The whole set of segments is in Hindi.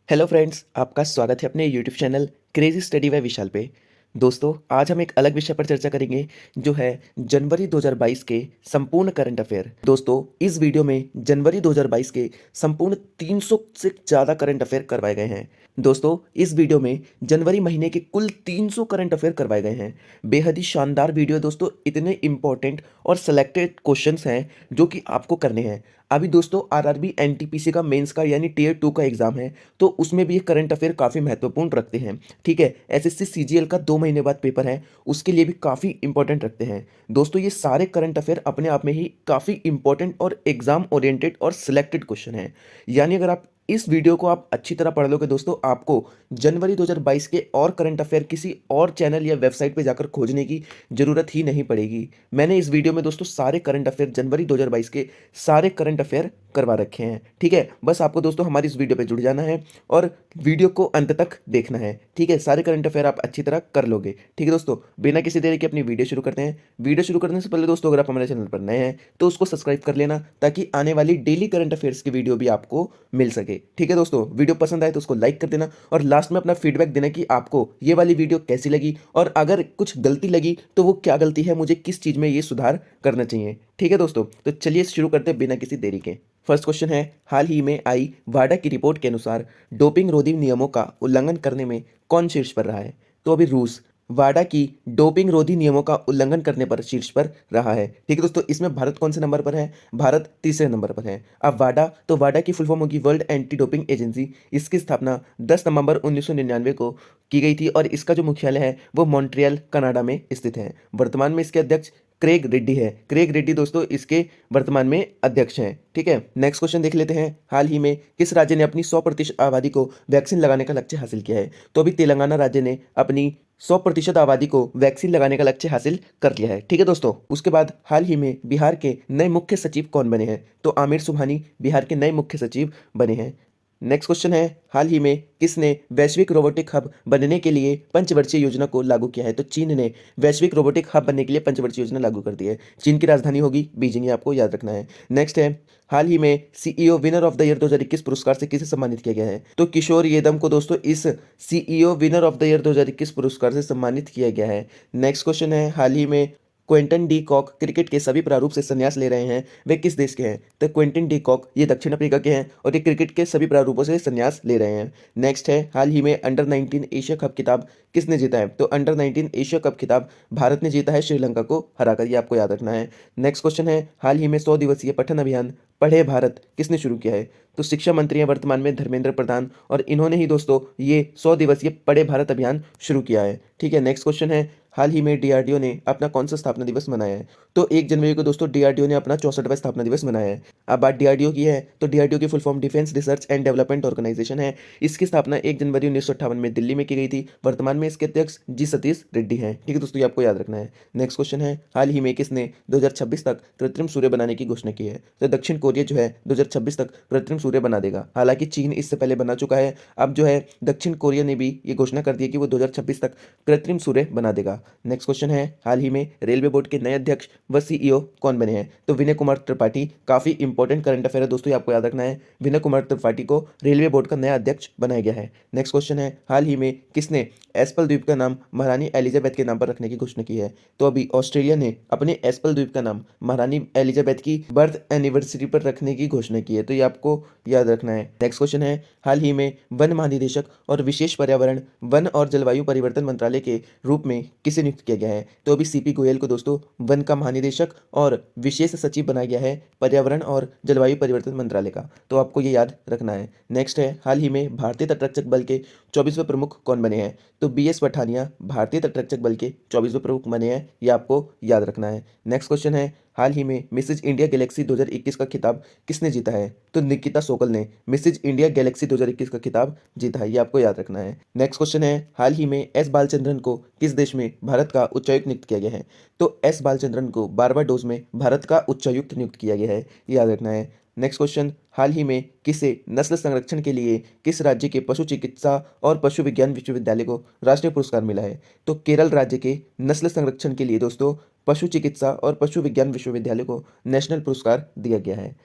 हेलो फ्रेंड्स, आपका स्वागत है अपने YouTube channel crazy study by Vishal पे। दोस्तों, आज हम एक अलग विषय पर चर्चा करेंगे जो है जनवरी 2022 के संपूर्ण करंट अफेयर। दोस्तों, इस वीडियो में जनवरी 2022 के संपूर्ण 300 से ज़्यादा करंट अफेयर करवाए गए हैं। दोस्तों, इस वीडियो में जनवरी महीने के कुल 300 करंट अफेयर करवाए गए हैं। बेहद ही शानदार वीडियो दोस्तों, इतने इंपॉर्टेंट और सेलेक्टेड क्वेश्चंस हैं जो कि आपको करने हैं। अभी दोस्तों आरआरबी एनटीपीसी का मेंस का यानी टियर 2 का एग्जाम है, तो उसमें भी ये करंट अफेयर काफ़ी महत्वपूर्ण रखते हैं। ठीक है, एसएससी सीजीएल का 2 महीने बाद पेपर है, उसके लिए भी काफ़ी इंपॉर्टेंट रखते हैं। दोस्तों, ये सारे करंट अफेयर अपने आप में ही काफ़ी इंपॉर्टेंट और एग्जाम ओरिएंटेड और सिलेक्टेड क्वेश्चन हैं। यानी अगर आप इस वीडियो को आप अच्छी तरह पढ़ लोगे दोस्तों, आपको जनवरी 2022 के और करंट अफेयर किसी और चैनल या वेबसाइट पे जाकर खोजने की ज़रूरत ही नहीं पड़ेगी। मैंने इस वीडियो में दोस्तों सारे करंट अफेयर जनवरी 2022 के सारे करंट अफेयर करवा रखे हैं। ठीक है, बस आपको दोस्तों हमारी इस वीडियो पे जुड़ जाना है और वीडियो को अंत तक देखना है। ठीक है, सारे करंट अफेयर आप अच्छी तरह कर लोगे। ठीक है दोस्तों, बिना किसी देरी के अपनी वीडियो शुरू करते हैं। वीडियो शुरू करने से पहले दोस्तों, अगर आप हमारे चैनल पर नए हैं तो उसको सब्सक्राइब कर लेना, ताकि आने वाली डेली करंट अफेयर्स की वीडियो भी आपको मिल सके। ठीक है दोस्तों, वीडियो पसंद आए तो उसको लाइक कर देना और लास्ट में अपना फीडबैक देना कि आपको ये वाली वीडियो कैसी लगी, और अगर कुछ गलती लगी तो वो क्या गलती है, मुझे किस चीज़ में ये सुधार करना चाहिए। ठीक है दोस्तों, तो चलिए शुरू करते हैं बिना किसी देरी के। फर्स्ट क्वेश्चन है, हाल ही में आई वाडा की रिपोर्ट के अनुसार डोपिंग रोधी नियमों का उल्लंघन करने में कौन शीर्ष पर रहा है? तो अभी रूस वाडा की डोपिंग रोधी नियमों का उल्लंघन करने पर शीर्ष पर रहा है। ठीक है दोस्तों, इसमें भारत कौन से नंबर पर है? भारत तीसरे नंबर पर है। अब वाडा, तो वाडा की फुल फॉर्म होगी वर्ल्ड एंटी डोपिंग एजेंसी। इसकी स्थापना 10 नवंबर 1999 को की गई थी और इसका जो मुख्यालय है वो मॉन्ट्रियल कनाडा में स्थित है। वर्तमान में इसके अध्यक्ष क्रेग रेड्डी है। क्रेग रेड्डी दोस्तों इसके वर्तमान में अध्यक्ष हैं। ठीक है, नेक्स्ट क्वेश्चन देख लेते हैं। हाल ही में किस राज्य ने अपनी 100% आबादी को वैक्सीन लगाने का लक्ष्य हासिल किया है? तो अभी तेलंगाना राज्य ने अपनी 100% आबादी को वैक्सीन लगाने का लक्ष्य हासिल कर लिया है। ठीक है दोस्तों, उसके बाद हाल ही में बिहार के नए मुख्य सचिव कौन बने हैं? तो आमिर सुबहानी बिहार के नए मुख्य सचिव बने हैं। नेक्स्ट क्वेश्चन है, हाल ही में किसने वैश्विक रोबोटिक हब बनने के लिए पंचवर्षीय योजना को लागू किया है? तो चीन ने वैश्विक रोबोटिक हब बनने के लिए पंचवर्षीय योजना लागू कर दी है। चीन की राजधानी होगी बीजिंग, ये आपको याद रखना है। नेक्स्ट है, हाल ही में CEO winner of the year 2021 पुरस्कार से किसे सम्मानित किया गया है? तो किशोर येदम को दोस्तों इस CEO winner of the year 2021 पुरस्कार से सम्मानित किया गया है। नेक्स्ट क्वेश्चन है, हाल ही में क्विंटन डी कॉक क्रिकेट के सभी प्रारूप से संन्यास ले रहे हैं, वे किस देश के हैं? तो क्विंटन डी कॉक ये दक्षिण अफ्रीका के हैं और ये क्रिकेट के सभी प्रारूपों से संन्यास ले रहे हैं। नेक्स्ट है, हाल ही में अंडर 19 एशिया कप खिताब किसने जीता है? तो अंडर 19 एशिया कप खिताब भारत ने जीता है श्रीलंका को हराकर, ये आपको याद रखना है। नेक्स्ट क्वेश्चन है, हाल ही में 100 दिवसीय पठन अभियान पढ़े भारत किसने शुरू किया है? तो शिक्षा मंत्री हैं वर्तमान में धर्मेंद्र प्रधान, और इन्होंने ही दोस्तों ये 100 दिवसीय पढ़े भारत अभियान शुरू किया है। ठीक है, नेक्स्ट क्वेश्चन है, हाल ही में डीआरडीओ ने अपना कौन सा स्थापना दिवस मनाया है? तो 1 जनवरी को दोस्तों डीआरडीओ ने अपना 64वां स्थापना दिवस मनाया है। अब बात डीआरडीओ की है, तो डीआरडीओ की full form defence research and development organisation है। इसकी स्थापना 1 जनवरी 1958 में दिल्ली में की गई थी। वर्तमान में इसके अध्यक्ष जी सतीश रेड्डी हैं। ठीक है दोस्तों, ये आपको याद रखना है। नेक्स्ट क्वेश्चन है, हाल ही में किसने 2026 तक कृत्रिम सूर्य बनाने की घोषणा की है? तो दक्षिण कोरिया जो है 2026 तक कृत्रिम सूर्य बना देगा। हालांकि चीन इससे पहले बना चुका है, अब जो है दक्षिण कोरिया ने भी ये घोषणा कर दी है कि वो 2026 तक कृत्रिम सूर्य बना देगा। नेक्स्ट क्वेश्चन है, हाल ही में रेलवे बोर्ड के नए अध्यक्ष व सीईओ कौन बने हैं? तो विनय कुमार त्रिपाठी। काफी इंपॉर्टेंट करंट अफेयर है दोस्तों, ये आपको याद रखना है। विनय कुमार त्रिपाठी को रेलवे बोर्ड का नया अध्यक्ष बनाया गया है। नेक्स्ट क्वेश्चन है, हाल ही में किसने एस्पल द्वीप का नाम महारानी एलिजाबेथ के नाम पर रखने की घोषणा की है? तो अभी ऑस्ट्रेलिया ने अपने एस्पल द्वीप का नाम महारानी एलिजाबेथ की बर्थ एनिवर्सरी पर रखने की घोषणा की है, तो ये आपको याद रखना है। नेक्स्ट क्वेश्चन है, हाल ही में वन महानिदेशक और विशेष पर्यावरण वन और जलवायु परिवर्तन मंत्रालय के रूप में किसे नियुक्त किया गया है? तो अभी सीपी गोयल को दोस्तों वन का महानिदेशक और विशेष सचिव बनाया गया है पर्यावरण और जलवायु परिवर्तन मंत्रालय का, तो आपको ये याद रखना है। नेक्स्ट है, हाल ही में भारतीय तटरक्षक बल के 24वें प्रमुख कौन बने हैं? तो बीएस पठानिया भारतीय तटरक्षक बल के 24वें प्रमुख बने हैं, ये आपको याद रखना है। नेक्स्ट क्वेश्चन है, हाल ही में मिसेज इंडिया गैलेक्सी 2021 का खिताब किसने जीता है? तो निकिता सोकल ने मिसेज इंडिया गैलेक्सी 2021 का खिताब जीता है, ये आपको याद रखना है। नेक्स्ट क्वेश्चन है, हाल ही में एस बालचंद्रन को किस देश में भारत का उच्चायुक्त नियुक्त किया गया है? तो एस बालचंद्रन को बारबाडोस में भारत का उच्चायुक्त नियुक्त किया गया है, ये याद रखना है। नेक्स्ट क्वेश्चन, हाल ही में किसे नस्ल संरक्षण के लिए किस राज्य के पशु चिकित्सा और पशु विज्ञान विश्वविद्यालय को राष्ट्रीय पुरस्कार मिला है? तो केरल राज्य के नस्ल संरक्षण के लिए दोस्तों पशु चिकित्सा और पशु विज्ञान विश्वविद्यालय को नेशनल पुरस्कार दिया गया है।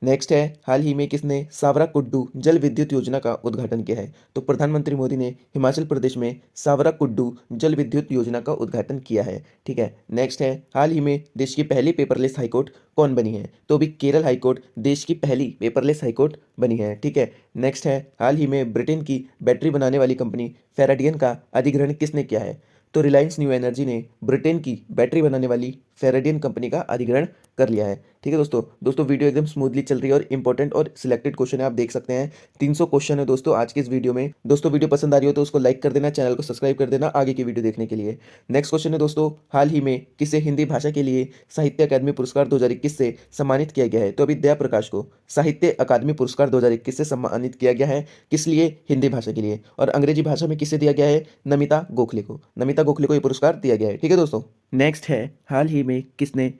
नेक्स्ट है, हाल ही में किसने सावराकुड्डू जल विद्युत योजना का उद्घाटन किया है? तो प्रधानमंत्री मोदी ने हिमाचल प्रदेश में सावराकुड्डू जल विद्युत योजना का उद्घाटन किया है। ठीक है। नेक्स्ट है, हाल ही में देश की पहली पेपरलेस हाईकोर्ट कौन बनी है? तो अभी केरल हाईकोर्ट देश की पहली पेपरलेस हाईकोर्ट बनी है। ठीक है। नेक्स्ट है, हाल ही में ब्रिटेन की बैटरी बनाने वाली कंपनी फेराडियन का अधिग्रहण किसने किया है? तो रिलायंस न्यू एनर्जी ने ब्रिटेन की बैटरी बनाने वाली फेराडियन कंपनी का अधिग्रहण कर लिया है। ठीक है दोस्तों वीडियो एकदम स्मूथली चल रही है और इंपॉर्टेंट और सिलेक्टेड क्वेश्चन है, आप देख सकते हैं 300 क्वेश्चन है दोस्तों आज के इस वीडियो में। दोस्तों वीडियो पसंद आ रही हो तो उसको लाइक कर देना, चैनल को सब्सक्राइब कर देना आगे की वीडियो देखने के लिए। नेक्स्ट क्वेश्चन है दोस्तों, हाल ही में किसे हिंदी भाषा के लिए साहित्य अकादमी पुरस्कार 2021 से सम्मानित किया गया है? तो अभी दया प्रकाश को साहित्य अकादमी पुरस्कार 2021 से सम्मानित किया गया है। किस लिए? हिंदी भाषा के लिए। और अंग्रेजी भाषा में किसे दिया गया है? नमिता गोखले को ये पुरस्कार दिया गया है। ठीक है दोस्तों। नेक्स्ट है, हाल ही में किसने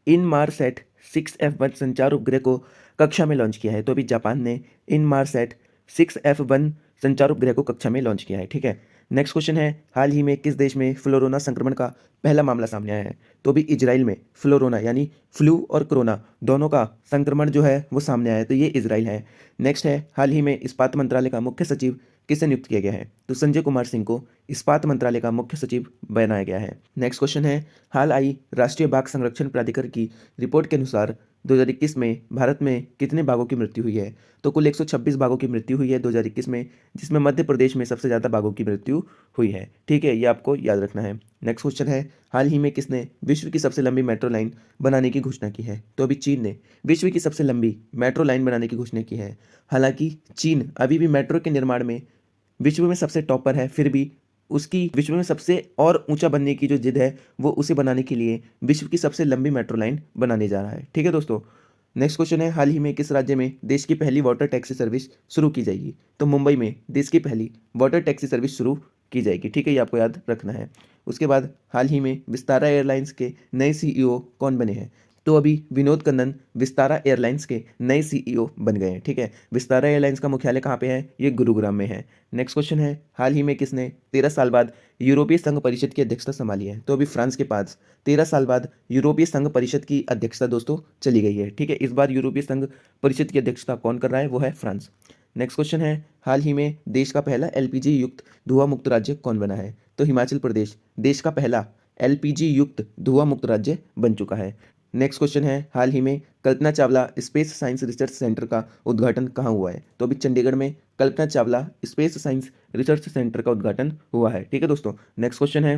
इनमारसैट 6F1 संचार उपग्रह को कक्षा में लॉन्च किया है? तो अभी जापान ने इनमारसैट 6F1 संचार उपग्रह को कक्षा में लॉन्च किया है। ठीक है। नेक्स्ट क्वेश्चन है, हाल ही में किस देश में फ्लोरोना संक्रमण का पहला मामला सामने आया है? तो अभी इजराइल में फ्लोरोना यानी फ्लू और कोरोना दोनों का संक्रमण जो है वो सामने आया है, तो ये इजराइल है। नेक्स्ट है, हाल ही में इस्पात मंत्रालय का मुख्य सचिव किसे नियुक्त किया गया है? तो संजय कुमार सिंह को इस्पात मंत्रालय का मुख्य सचिव बनाया गया है। नेक्स्ट क्वेश्चन है, हाल आई राष्ट्रीय बाघ संरक्षण प्राधिकरण की रिपोर्ट के अनुसार 2021 में भारत में कितने बाघों की मृत्यु हुई है? तो कुल 126 बाघों की मृत्यु हुई है 2021 में, जिसमें मध्य प्रदेश में सबसे ज़्यादा बाघों की मृत्यु हुई है। ठीक है, ये आपको याद रखना है। नेक्स्ट क्वेश्चन है, हाल ही में किसने विश्व की सबसे लंबी मेट्रो लाइन बनाने की घोषणा की है? तो अभी चीन ने विश्व की सबसे लंबी मेट्रो लाइन बनाने की घोषणा की है। हालांकि चीन अभी भी मेट्रो के निर्माण में विश्व में सबसे टॉपर है, फिर भी उसकी विश्व में सबसे और ऊंचा बनने की जो जिद है वो उसे बनाने के लिए विश्व की सबसे लंबी मेट्रो लाइन बनाने जा रहा है। ठीक है दोस्तों। नेक्स्ट क्वेश्चन है, हाल ही में किस राज्य में देश की पहली वाटर टैक्सी सर्विस शुरू की जाएगी? तो मुंबई में देश की पहली वाटर टैक्सी सर्विस शुरू की जाएगी। ठीक है, ये आपको याद रखना है। उसके बाद हाल ही में विस्तारा एयरलाइंस के नए सीईओ कौन बने हैं? तो अभी विनोद कन्नन विस्तारा एयरलाइंस के नए सीईओ बन गए हैं। ठीक है। विस्तारा एयरलाइंस का मुख्यालय कहाँ पे है? ये गुरुग्राम में है। नेक्स्ट क्वेश्चन है, हाल ही में किसने 13 साल बाद यूरोपीय संघ परिषद की अध्यक्षता संभाली है? तो अभी फ्रांस के पास 13 साल बाद यूरोपीय संघ परिषद की अध्यक्षता दोस्तों चली गई है। ठीक है, इस बार यूरोपीय संघ परिषद की अध्यक्षता कौन कर रहा है? वो है फ्रांस। नेक्स्ट क्वेश्चन है, हाल ही में देश का पहला एलपीजी युक्त धुआं मुक्त राज्य कौन बना है? तो हिमाचल प्रदेश देश का पहला एलपीजी युक्त धुआं मुक्त राज्य बन चुका है। नेक्स्ट क्वेश्चन है, हाल ही में Kalpana Chawla space science research centre का उद्घाटन कहाँ हुआ है? तो अभी चंडीगढ़ में Kalpana Chawla space science research centre का उद्घाटन हुआ है। ठीक है दोस्तों। नेक्स्ट क्वेश्चन है,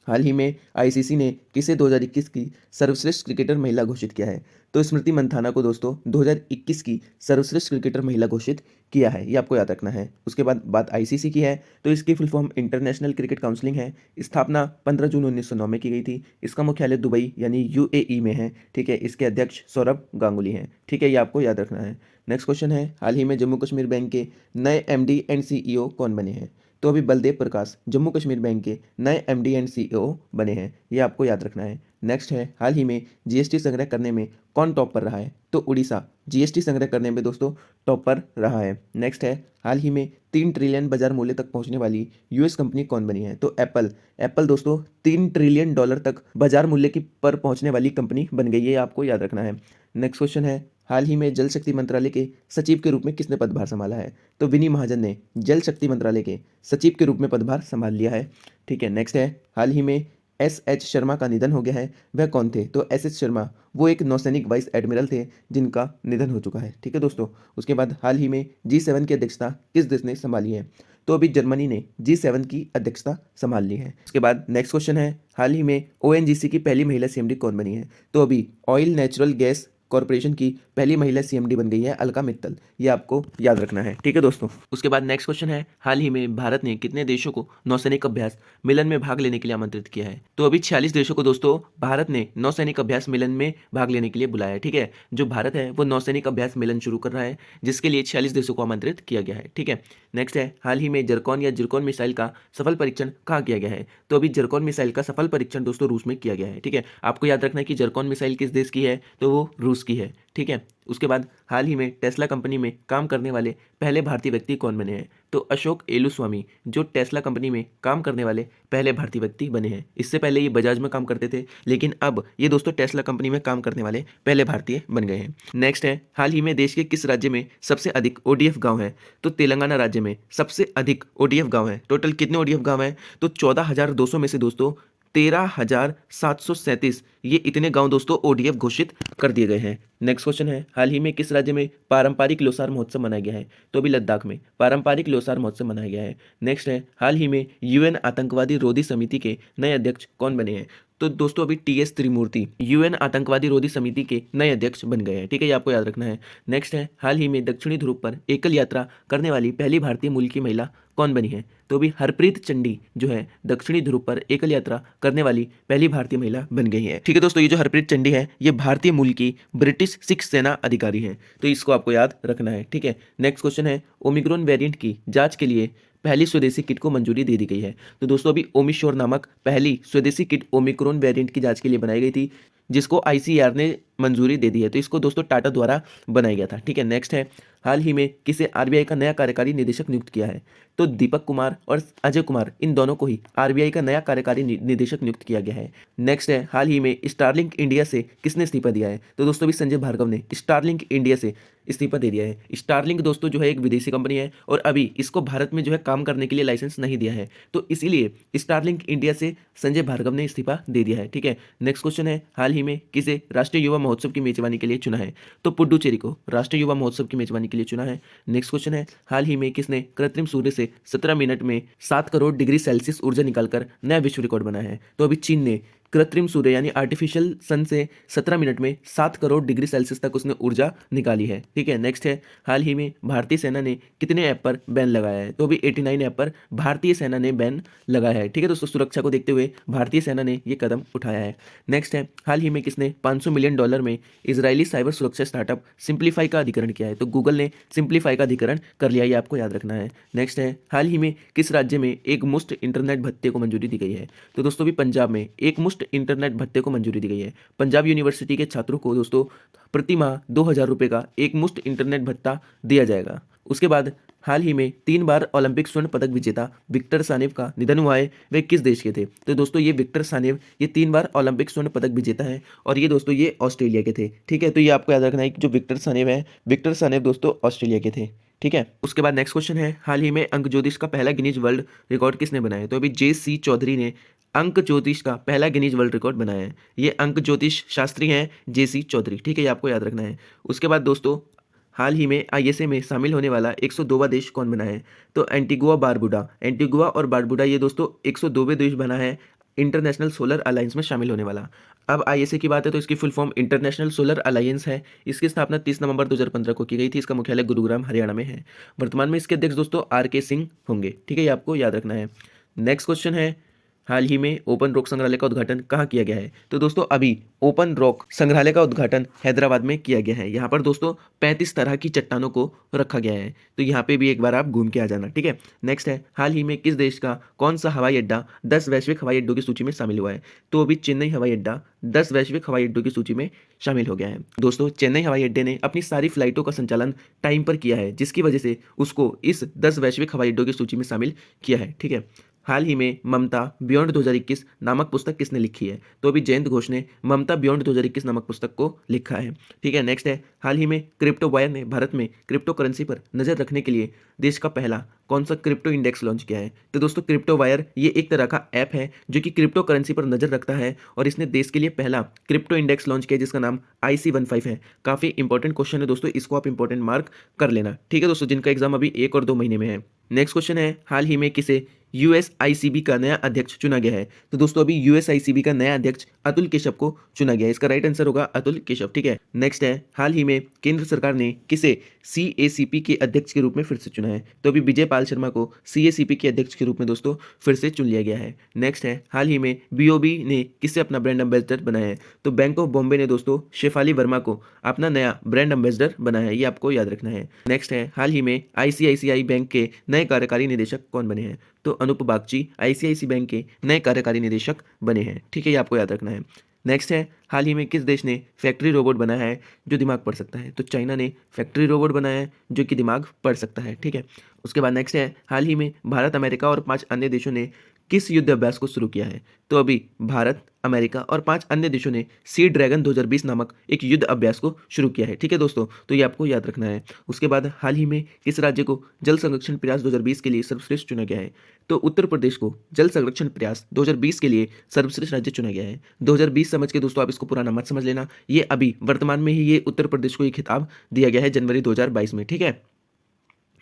हाल ही में आईसीसी ने किसे 2021 की सर्वश्रेष्ठ क्रिकेटर महिला घोषित किया है? तो स्मृति मंथाना को दोस्तों 2021 की सर्वश्रेष्ठ क्रिकेटर महिला घोषित किया है, ये आपको याद रखना है। उसके बाद बात आईसीसी की है तो इसकी full form international cricket counselling है। स्थापना 15 जून 1909 में की गई थी। इसका मुख्यालय दुबई यानी यूएई में है। ठीक है, इसके अध्यक्ष सौरभ गांगुली हैं। ठीक है, ये आपको याद रखना है। नेक्स्ट क्वेश्चन है, हाल ही में जम्मू कश्मीर बैंक के नए एमडी एंड सीईओ कौन बने हैं? तो अभी बलदेव प्रकाश जम्मू कश्मीर बैंक के नए एमडी एंड सीईओ बने हैं, ये आपको याद रखना है। नेक्स्ट है, हाल ही में जीएसटी संग्रह करने में कौन टॉप पर रहा है? तो उड़ीसा जीएसटी संग्रह करने में दोस्तों टॉप पर रहा है। नेक्स्ट है, हाल ही में 3 ट्रिलियन बाजार मूल्य तक पहुंचने वाली यूएस कंपनी कौन बनी है? तो एप्पल दोस्तों 3 ट्रिलियन डॉलर तक बाजार मूल्य की पर पहुंचने वाली कंपनी बन गई है, आपको याद रखना है। नेक्स्ट क्वेश्चन है, हाल ही में जल शक्ति मंत्रालय के सचिव के रूप में किसने पदभार संभाला है? तो विनी महाजन ने जल शक्ति मंत्रालय के सचिव के रूप में पदभार संभाल लिया है। ठीक है। नेक्स्ट है, हाल ही में एस शर्मा का निधन हो गया है, वह कौन थे? तो एस शर्मा वो एक नौसैनिक वाइस एडमिरल थे जिनका निधन हो चुका है। ठीक है दोस्तों। उसके बाद हाल ही में G7 की अध्यक्षता किस देश ने संभाली है? तो अभी जर्मनी ने G7 की अध्यक्षता संभाल ली है। उसके बाद नेक्स्ट क्वेश्चन है, हाल ही में ओएनजीसी की पहली महिला सीएमडी कौन बनी है? तो अभी ऑयल नेचुरल गैस कॉरपोरेशन की पहली महिला सीएमडी बन गई है अलका मित्तल, ये आपको याद रखना है। ठीक है दोस्तों। उसके बाद नेक्स्ट क्वेश्चन है, हाल ही में भारत ने कितने देशों को नौसैनिक अभ्यास मिलन में भाग लेने के लिए आमंत्रित किया है? तो अभी 46 देशों को दोस्तों भारत ने नौसैनिक अभ्यास मिलन में भाग लेने के लिए बुलाया है। ठीक है, जो भारत है वो नौसैनिक अभ्यास मिलन शुरू कर रहा है जिसके लिए 46 देशों को आमंत्रित किया गया है। ठीक है। नेक्स्ट है, हाल ही में जरकॉन या जिरकॉन मिसाइल का सफल परीक्षण कहाँ किया गया है? तो अभी जरकॉन मिसाइल का सफल परीक्षण दोस्तों रूस में किया गया है। ठीक है, आपको याद रखना है कि जरकॉन मिसाइल किस देश की है? तो वो रूस रूस की है, ठीक है। उसके बाद हाल ही में टेस्ला कंपनी में काम करने वाले पहले भारतीय व्यक्ति कौन बने हैं? तो अशोक एलुस्वामी जो टेस्ला कंपनी में काम करने वाले पहले भारतीय व्यक्ति बने हैं। इससे पहले ये बजाज में काम करते थे, लेकिन अब ये दोस्तों टेस्ला कंपनी में काम करने वाले पहले भारतीय बन गए हैं। नेक्स्ट है, हाल ही में देश के किस राज्य में सबसे अधिक ओडीएफ गांव है? तो तेलंगाना राज्य में सबसे अधिक ओडीएफ गांव है। टोटल कितने ओडीएफ गांव हैं? तो 14,200 में से दोस्तों 13,737 ये इतने गांव दोस्तों ओडीएफ घोषित कर दिए गए हैं। नेक्स्ट क्वेश्चन है, हाल ही में किस राज्य में पारंपरिक लोसार महोत्सव मनाया गया है? तो अभी लद्दाख में पारंपरिक लोसार महोत्सव मनाया गया है। नेक्स्ट है, हाल ही में यूएन आतंकवादी रोधी समिति के नए अध्यक्ष कौन बने हैं? तो दोस्तों अभी टीएस त्रिमूर्ति यूएन आतंकवादी रोधी समिति के नए अध्यक्ष बन गए हैं, ठीक है, ये आपको याद रखना है। नेक्स्ट है, हाल ही में दक्षिणी ध्रुव पर एकल यात्रा करने वाली पहली भारतीय मूल की महिला कौन बनी है? तो अभी हरप्रीत चंडी जो है दक्षिणी ध्रुव पर एकल यात्रा करने वाली पहली भारतीय महिला बन गई है, ठीक है दोस्तों। ये जो हरप्रीत चंडी है ये भारतीय मूल की ब्रिटिश सिख सेना अधिकारी है, तो इसको आपको याद रखना है, ठीक है। नेक्स्ट क्वेश्चन है, ओमिक्रॉन वेरिएंट की जांच के लिए पहली स्वदेशी किट को मंजूरी दे दी गई है। तो दोस्तों अभी ओमिश्योर नामक पहली स्वदेशी किट ओमिक्रॉन वेरिएंट की जांच के लिए बनाई गई थी, जिसको आईसीएआर ने मंजूरी दे दी है। तो इसको दोस्तों टाटा द्वारा बनाया गया था, ठीक है। नेक्स्ट है, हाल ही में किसे आरबीआई का नया कार्यकारी निदेशक नियुक्त किया है? तो दीपक कुमार और अजय कुमार इन दोनों को ही आरबीआई का नया कार्यकारी निदेशक नियुक्त किया गया है। नेक्स्ट है, हाल ही में स्टारलिंक इंडिया से किसने इस्तीफा दिया है? तो दोस्तों भी संजय भार्गव ने स्टारलिंक इंडिया से इस्तीफा दे दिया है। स्टारलिंक दोस्तों जो है एक विदेशी कंपनी है और अभी इसको भारत में जो है काम करने के लिए लाइसेंस नहीं दिया है, तो इसीलिए स्टारलिंक इंडिया से संजय भार्गव ने इस्तीफा दे दिया है, ठीक है। नेक्स्ट क्वेश्चन है, हाल ही में किसे राष्ट्रीय युवा महोत्सव की मेजबानी के लिए चुना है? तो पुडुचेरी को राष्ट्रीय युवा महोत्सव की मेजबानी के लिए चुना है। नेक्स्ट क्वेश्चन है, हाल ही में किसने कृत्रिम सूर्य से 17 मिनट में 7 करोड़ डिग्री सेल्सियस ऊर्जा निकालकर नया विश्व रिकॉर्ड बनाया है? तो अभी चीन ने कृत्रिम सूर्य यानी आर्टिफिशियल सन से 17 मिनट में 7 करोड़ डिग्री सेल्सियस तक उसने ऊर्जा निकाली है, ठीक है। नेक्स्ट है, हाल ही में भारतीय सेना ने कितने ऐप पर बैन लगाया है? तो अभी 89 ऐप पर भारतीय सेना ने बैन लगाया है, ठीक है दोस्तों। सुरक्षा को देखते हुए भारतीय सेना ने ये कदम उठाया है। नेक्स्ट है, हाल ही में किसने $500 मिलियन में इजरायली साइबर सुरक्षा स्टार्टअप सिंप्लीफाई का अधिग्रहण किया है? तो गूगल ने सिंप्लीफाई का अधिग्रहण कर लिया, ये आपको याद रखना है। नेक्स्ट है, हाल ही में किस राज्य में एक मुफ्त इंटरनेट भत्ते को मंजूरी दी गई है? तो दोस्तों भी पंजाब में एक मुफ्त इंटरनेट भत्ते को मंजूरी दी गई है। पंजाब यूनिवर्सिटी के छात्रों को दोस्तों प्रति माह 2,000 रुपये का एक मुफ्त इंटरनेट भत्ता दिया जाएगा। उसके बाद हाल ही में 3 बार ओलंपिक स्वर्ण पदक विजेता विक्टर सानेव का निधन हुआ है, वे किस देश के थे? तो दोस्तों ये विक्टर सानेव ये 3 बार ओलंपिक स्वर्ण पदक विजेता है और ये दोस्तों ये ऑस्ट्रेलिया के थे, ठीक है। तो ये आपको याद रखना है कि जो विक्टर सानेव है, विक्टर सानेव दोस्तों ऑस्ट्रेलिया के थे, ठीक है। उसके बाद नेक्स्ट क्वेश्चन है, हाल ही में अंक ज्योतिष का पहला गिनीज वर्ल्ड रिकॉर्ड किसने बनाया है? तो अभी JC चौधरी ने अंक ज्योतिष का पहला गिनीज वर्ल्ड रिकॉर्ड बनाया है। ये अंक ज्योतिष शास्त्री हैं JC चौधरी, ठीक है, ये आपको याद रखना है। उसके बाद दोस्तों हाल ही में ISA में शामिल होने वाला 102वां देश कौन बना है? तो एंटीगुआ बारबुडा, एंटीगुआ और बारबुडा ये दोस्तों 102वें देश बना है इंटरनेशनल सोलर अलायंस में शामिल होने वाला। अब ISA की बात है तो इसकी full form international solar alliance है। इसकी स्थापना 30 नवंबर 2015 को की गई थी। इसका मुख्यालय गुरुग्राम हरियाणा में है। वर्तमान में इसके अध्यक्ष दोस्तों RK सिंह होंगे, ठीक है, ये आपको याद रखना है। नेक्स्ट क्वेश्चन है, हाल ही में ओपन रॉक संग्रहालय का उद्घाटन कहाँ किया गया है? तो दोस्तों अभी ओपन रॉक संग्रहालय का उद्घाटन हैदराबाद में किया गया है। यहाँ पर दोस्तों 35 तरह की चट्टानों को रखा गया है, तो यहाँ पे भी एक बार आप घूम के आ जाना, ठीक है। नेक्स्ट है, हाल ही में किस देश का कौन सा हवाई अड्डा 10 वैश्विक हवाई अड्डों की सूची में शामिल हुआ है? तो अभी चेन्नई हवाई अड्डा 10 वैश्विक हवाई अड्डों की सूची में शामिल हो गया है। दोस्तों चेन्नई हवाई अड्डे ने अपनी सारी फ्लाइटों का संचालन टाइम पर किया है, जिसकी वजह से उसको इस 10 वैश्विक हवाई अड्डों की सूची में शामिल किया है, ठीक है। हाल ही में ममता बियॉन्ड 2021 नामक पुस्तक किसने लिखी है? तो अभी जयंत घोष ने ममता बियॉन्ड 2021 नामक पुस्तक को लिखा है, ठीक है। नेक्स्ट है, हाल ही में क्रिप्टो वायर ने भारत में क्रिप्टो करेंसी पर नजर रखने के लिए देश का पहला कौन सा क्रिप्टो इंडेक्स लॉन्च किया है? तो दोस्तों क्रिप्टो वायर ये एक तरह का ऐप है जो कि क्रिप्टो करेंसी पर नजर रखता है और इसने देश के लिए पहला क्रिप्टो इंडेक्स लॉन्च किया जिसका नाम IC15 है। काफी इंपॉर्टेंट क्वेश्चन है दोस्तों, इसको आप इंपॉर्टेंट मार्क कर लेना, ठीक है दोस्तों, जिनका एग्जाम अभी 1 और 2 महीने में है। नेक्स्ट क्वेश्चन है, हाल ही में किसे USICB का नया अध्यक्ष चुना गया है? तो दोस्तों अभी USICB का नया अध्यक्ष अतुल केशव को चुना गया है। इसका राइट आंसर होगा अतुल केशव, ठीक है। नेक्स्ट है, हाल ही में केंद्र सरकार ने किसे CACP के अध्यक्ष के रूप में फिर से चुना है? तो अभी विजय पाल शर्मा को CACP के अध्यक्ष के रूप में दोस्तों फिर से चुन लिया गया है। नेक्स्ट है, हाल ही में BOB ने किसे अपना ब्रांड एम्बेसडर बनाया है? तो बैंक ऑफ बॉम्बे ने दोस्तों शेफाली वर्मा को अपना नया ब्रांड एम्बेसडर बनाया है, ये आपको याद रखना है। नेक्स्ट है, हाल ही में ICICI बैंक के नए कार्यकारी निदेशक कौन बने हैं? तो अनूप बागची ICICI बैंक के नए कार्यकारी निदेशक बने हैं, ठीक है, ये आपको याद रखना है। नेक्स्ट है, हाल ही में किस देश ने फैक्ट्री रोबोट बनाया है जो दिमाग पढ़ सकता है? तो चाइना ने फैक्ट्री रोबोट बनाया है जो कि दिमाग पढ़ सकता है, ठीक है। उसके बाद नेक्स्ट है, हाल ही में भारत, अमेरिका और 5 अन्य देशों ने किस युद्ध अभ्यास को शुरू किया है? तो अभी भारत, अमेरिका और 5 अन्य देशों ने सी ड्रैगन 2020 नामक एक युद्ध अभ्यास को शुरू किया है, ठीक है दोस्तों, तो ये आपको याद रखना है। उसके बाद हाल ही में किस राज्य को जल संरक्षण प्रयास 2020 के लिए सर्वश्रेष्ठ चुना गया है? तो उत्तर प्रदेश को जल संरक्षण प्रयास 2020 के लिए सर्वश्रेष्ठ राज्य चुना गया है। 2020 समझ के दोस्तों आप इसको पुराना मत समझ लेना, ये अभी वर्तमान में ही ये उत्तर प्रदेश को ये खिताब दिया गया है जनवरी 2022 में, ठीक है।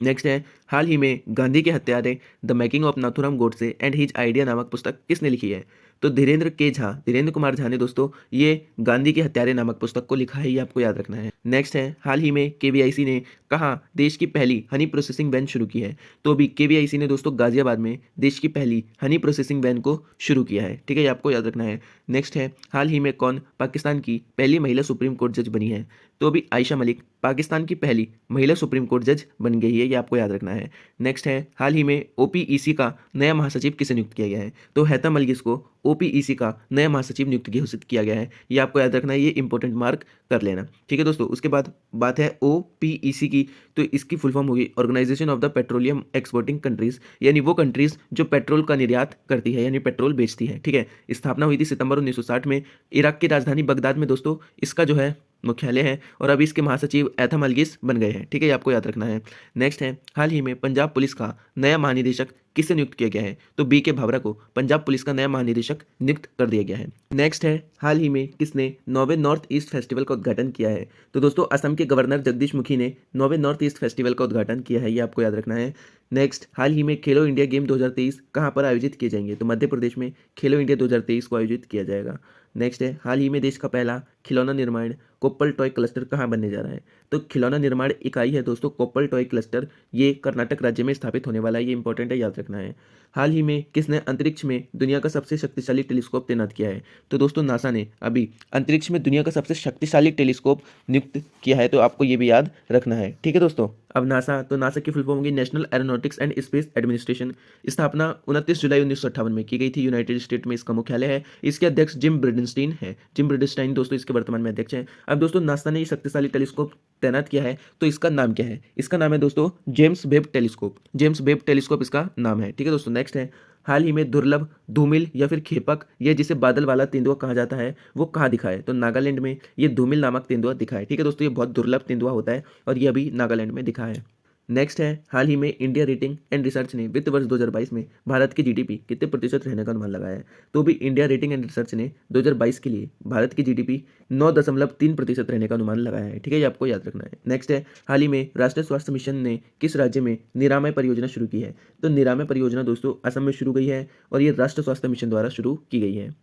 नेक्स्ट है, हाल ही में गांधी के हत्यारे the making of Nathuram Godse and his idea नामक पुस्तक किसने लिखी है? तो धीरेन्द्र कुमार झा ने दोस्तों ये गांधी के हत्यारे नामक पुस्तक को लिखा है, ये आपको याद रखना है। नेक्स्ट है, हाल ही में केवीआईसी ने कहाँ देश की पहली हनी प्रोसेसिंग वैन शुरू की है? तो अभी केवीआईसी ने दोस्तों गाजियाबाद में देश की पहली हनी प्रोसेसिंग वैन को शुरू किया है, ठीक है, ये आपको याद रखना है। नेक्स्ट है, हाल ही में कौन पाकिस्तान की पहली महिला सुप्रीम कोर्ट जज बनी है? तो अभी आयशा मलिक पाकिस्तान की पहली महिला सुप्रीम कोर्ट जज बन गई है, ये आपको याद रखना है। नेक्स्ट है, हाल ही में ओपीईसी का नया महासचिव किसे नियुक्त किया गया है? तो हैतम अलगिस को ओपीईसी का नया महासचिव नियुक्त घोषित किया गया है, ये आपको याद रखना है, ये इंपॉर्टेंट मार्क कर लेना, ठीक है दोस्तों। उसके बाद बात है ओपीईसी की, तो इसकी फुल फॉर्म होगी organisation of the petroleum exporting countries, यानी वो कंट्रीज जो पेट्रोल का निर्यात करती है यानी पेट्रोल बेचती है, ठीक है। स्थापना हुई थी सितंबर 1960 में इराक की राजधानी बगदाद में दोस्तों इसका जो है मुख्यालय है, और अभी इसके महासचिव ऐथम अलगिस बन गए हैं, ठीक है, ये आपको याद रखना है। नेक्स्ट है, हाल ही में पंजाब पुलिस का नया महानिदेशक किसे नियुक्त किया गया है? तो बी के भावरा को पंजाब पुलिस का नया महानिदेशक नियुक्त कर दिया गया है। नेक्स्ट है, हाल ही में किसने 9वें नॉर्थ ईस्ट फेस्टिवल का उद्घाटन किया है? तो दोस्तों असम के गवर्नर जगदीश मुखी ने 9वें नॉर्थ ईस्ट फेस्टिवल का उद्घाटन किया है, ये आपको याद रखना है। नेक्स्ट, हाल ही में खेलो इंडिया गेम 2023 कहाँ पर आयोजित किए जाएंगे? तो मध्य प्रदेश में खेलो इंडिया 2023 को आयोजित किया जाएगा। नेक्स्ट है, हाल ही में देश का पहला खिलौना निर्माण कोप्पल टॉय क्लस्टर कहाँ बनने जा रहा है? तो खिलौना निर्माण इकाई है दोस्तों कोप्पल टॉय क्लस्टर, ये कर्नाटक राज्य में स्थापित होने वाला है, ये इंपॉर्टेंट है, याद रखना है। हाल ही में किसने अंतरिक्ष में दुनिया का सबसे शक्तिशाली टेलीस्कोप तैनात किया है? तो दोस्तों नासा ने अभी अंतरिक्ष में दुनिया का सबसे शक्तिशाली टेलीस्कोप नियुक्त किया है, तो आपको ये भी याद रखना है, ठीक है दोस्तों। अब नासा, तो नासा की फुल फॉर्म होगी national aeronautics and space administration. स्थापना 29 जुलाई 1958 में की गई थी, यूनाइटेड स्टेट में इसका मुख्यालय है। इसके अध्यक्ष जिम ब्रिडनस्टीन है, जिम ब्रिडनस्टाइन दोस्तों इसके वर्तमान में अध्यक्ष हैं। अब दोस्तों नासा ने ये शक्तिशाली टेलीस्कोप तैनात किया है, तो इसका नाम क्या है? इसका नाम है दोस्तों James Webb telescope, James Webb telescope इसका नाम है, ठीक है दोस्तों। नेक्स्ट है, हाल ही में दुर्लभ धूमिल या फिर खेपक, या जिसे बादल वाला तेंदुआ कहा जाता है, वो कहाँ दिखा है? तो नागालैंड में ये धूमिल नामक तेंदुआ दिखा है, ठीक है दोस्तों, ये बहुत दुर्लभ तेंदुआ होता है और ये अभी नागालैंड में दिखा है। नेक्स्ट है, हाल ही में इंडिया रेटिंग एंड रिसर्च ने वित्त वर्ष 2022 में भारत की जीडीपी कितने प्रतिशत रहने का अनुमान लगाया है? तो भी इंडिया रेटिंग एंड रिसर्च ने 2022 के लिए भारत की जीडीपी 9.3% रहने का अनुमान लगाया है, ठीक है, ये आपको याद रखना है। नेक्स्ट है, हाल ही में राष्ट्रीय स्वास्थ्य मिशन ने किस राज्य में निरामय परियोजना शुरू की है? तो निरामय परियोजना दोस्तों असम में शुरू गई है और ये राष्ट्रीय स्वास्थ्य मिशन द्वारा शुरू की गई है।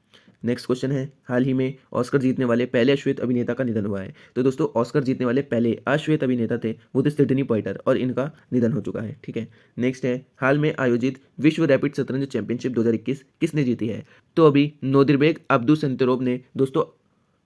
नेक्स्ट क्वेश्चन है, हाल ही में ऑस्कर जीतने वाले पहले अश्वेत अभिनेता का निधन हुआ है। तो दोस्तों ऑस्कर जीतने वाले पहले अश्वेत अभिनेता थे वो थे सिडनी पॉइटर, और इनका निधन हो चुका है, ठीक है। नेक्स्ट है, हाल में आयोजित विश्व रैपिड शतरंज चैंपियनशिप 2021 किसने जीती है? तो अभी नोदिरबेग अब्दुसेंतरोव ने दोस्तों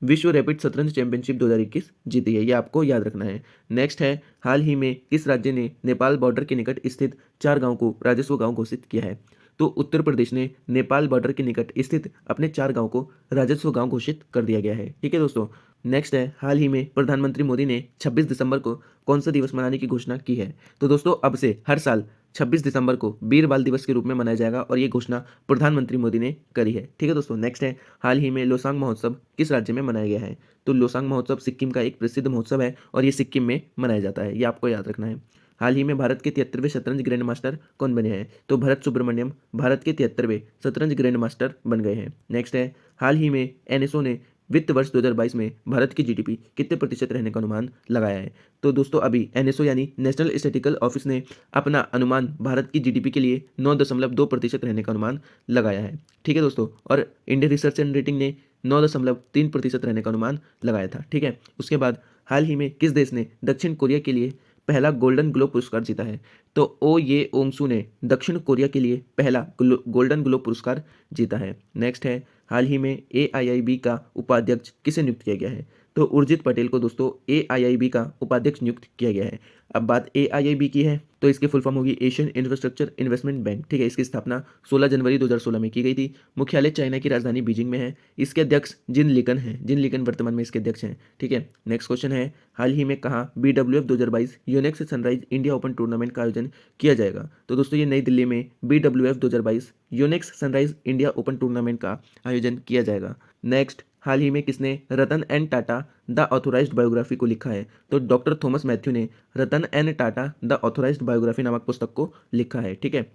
विश्व रैपिड शतरंज चैंपियनशिप 2021 जीती है, ये आपको याद रखना है। नेक्स्ट है, हाल ही में किस राज्य ने नेपाल बॉर्डर के निकट स्थित 4 गांव को राजस्व गांव घोषित किया है? तो उत्तर प्रदेश ने नेपाल बॉर्डर के निकट स्थित अपने 4 गांव को राजस्व गांव घोषित कर दिया गया है, ठीक है दोस्तों। नेक्स्ट है, हाल ही में प्रधानमंत्री मोदी ने 26 दिसंबर को कौन सा दिवस मनाने की घोषणा की है? तो दोस्तों अब से हर साल 26 दिसंबर को वीर बाल दिवस के रूप में मनाया जाएगा, और ये घोषणा प्रधानमंत्री मोदी ने करी है, ठीक है दोस्तों। नेक्स्ट है, हाल ही में लोसांग महोत्सव किस राज्य में मनाया गया है? तो लोसांग महोत्सव सिक्किम का एक प्रसिद्ध महोत्सव है और ये सिक्किम में मनाया जाता है, ये आपको याद रखना है। हाल ही में भारत के 73वें शतरंज ग्रैंड मास्टर कौन बने हैं? तो भरत सुब्रमण्यम भारत के 73वें शतरंज ग्रैंड मास्टर बन गए हैं। नेक्स्ट है, हाल ही में एनएसओ ने वित्त वर्ष 2022 में भारत की जीडीपी कितने प्रतिशत रहने का अनुमान लगाया है? तो दोस्तों अभी एनएसओ यानी नेशनल स्टैटिस्टिकल ऑफिस ने अपना अनुमान भारत की जीडीपी के लिए 9.2% रहने का अनुमान लगाया है, ठीक है दोस्तों। और इंडियन रिसर्च एंड रेटिंग ने 9.3% रहने का अनुमान लगाया था, ठीक है। उसके बाद हाल ही में किस देश ने दक्षिण कोरिया के लिए पहला गोल्डन ग्लोब पुरस्कार जीता है? तो ओ ये ओंगसू ने दक्षिण कोरिया के लिए पहला गोल्डन ग्लोब पुरस्कार जीता है। नेक्स्ट है, हाल ही में AIIB का उपाध्यक्ष किसे नियुक्त किया गया है? तो उर्जित पटेल को दोस्तों AIIB का उपाध्यक्ष नियुक्त किया गया है। अब बात AIIB की है तो इसकी फुल फॉर्म होगी एशियन इंफ्रास्ट्रक्चर इन्वेस्टमेंट बैंक। ठीक है, इसकी स्थापना 16 जनवरी 2016 में की गई थी। मुख्यालय चाइना की राजधानी बीजिंग में है। इसके अध्यक्ष जिन लिकन हैं, जिन लिकन वर्तमान में इसके अध्यक्ष हैं। ठीक है, नेक्स्ट क्वेश्चन है, हाल ही में कहाँ BWF 2022 Yonex Sunrise India Open tournament का आयोजन किया जाएगा? तो दोस्तों ये नई दिल्ली में BWF 2022 Yonex Sunrise India Open tournament का आयोजन किया जाएगा। नेक्स्ट, हाल ही में किसने Ratan N Tata the authorised biography को लिखा है? तो डॉक्टर थॉमस मैथ्यू ने Ratan N Tata the authorised biography नामक पुस्तक को लिखा है। ठीक है,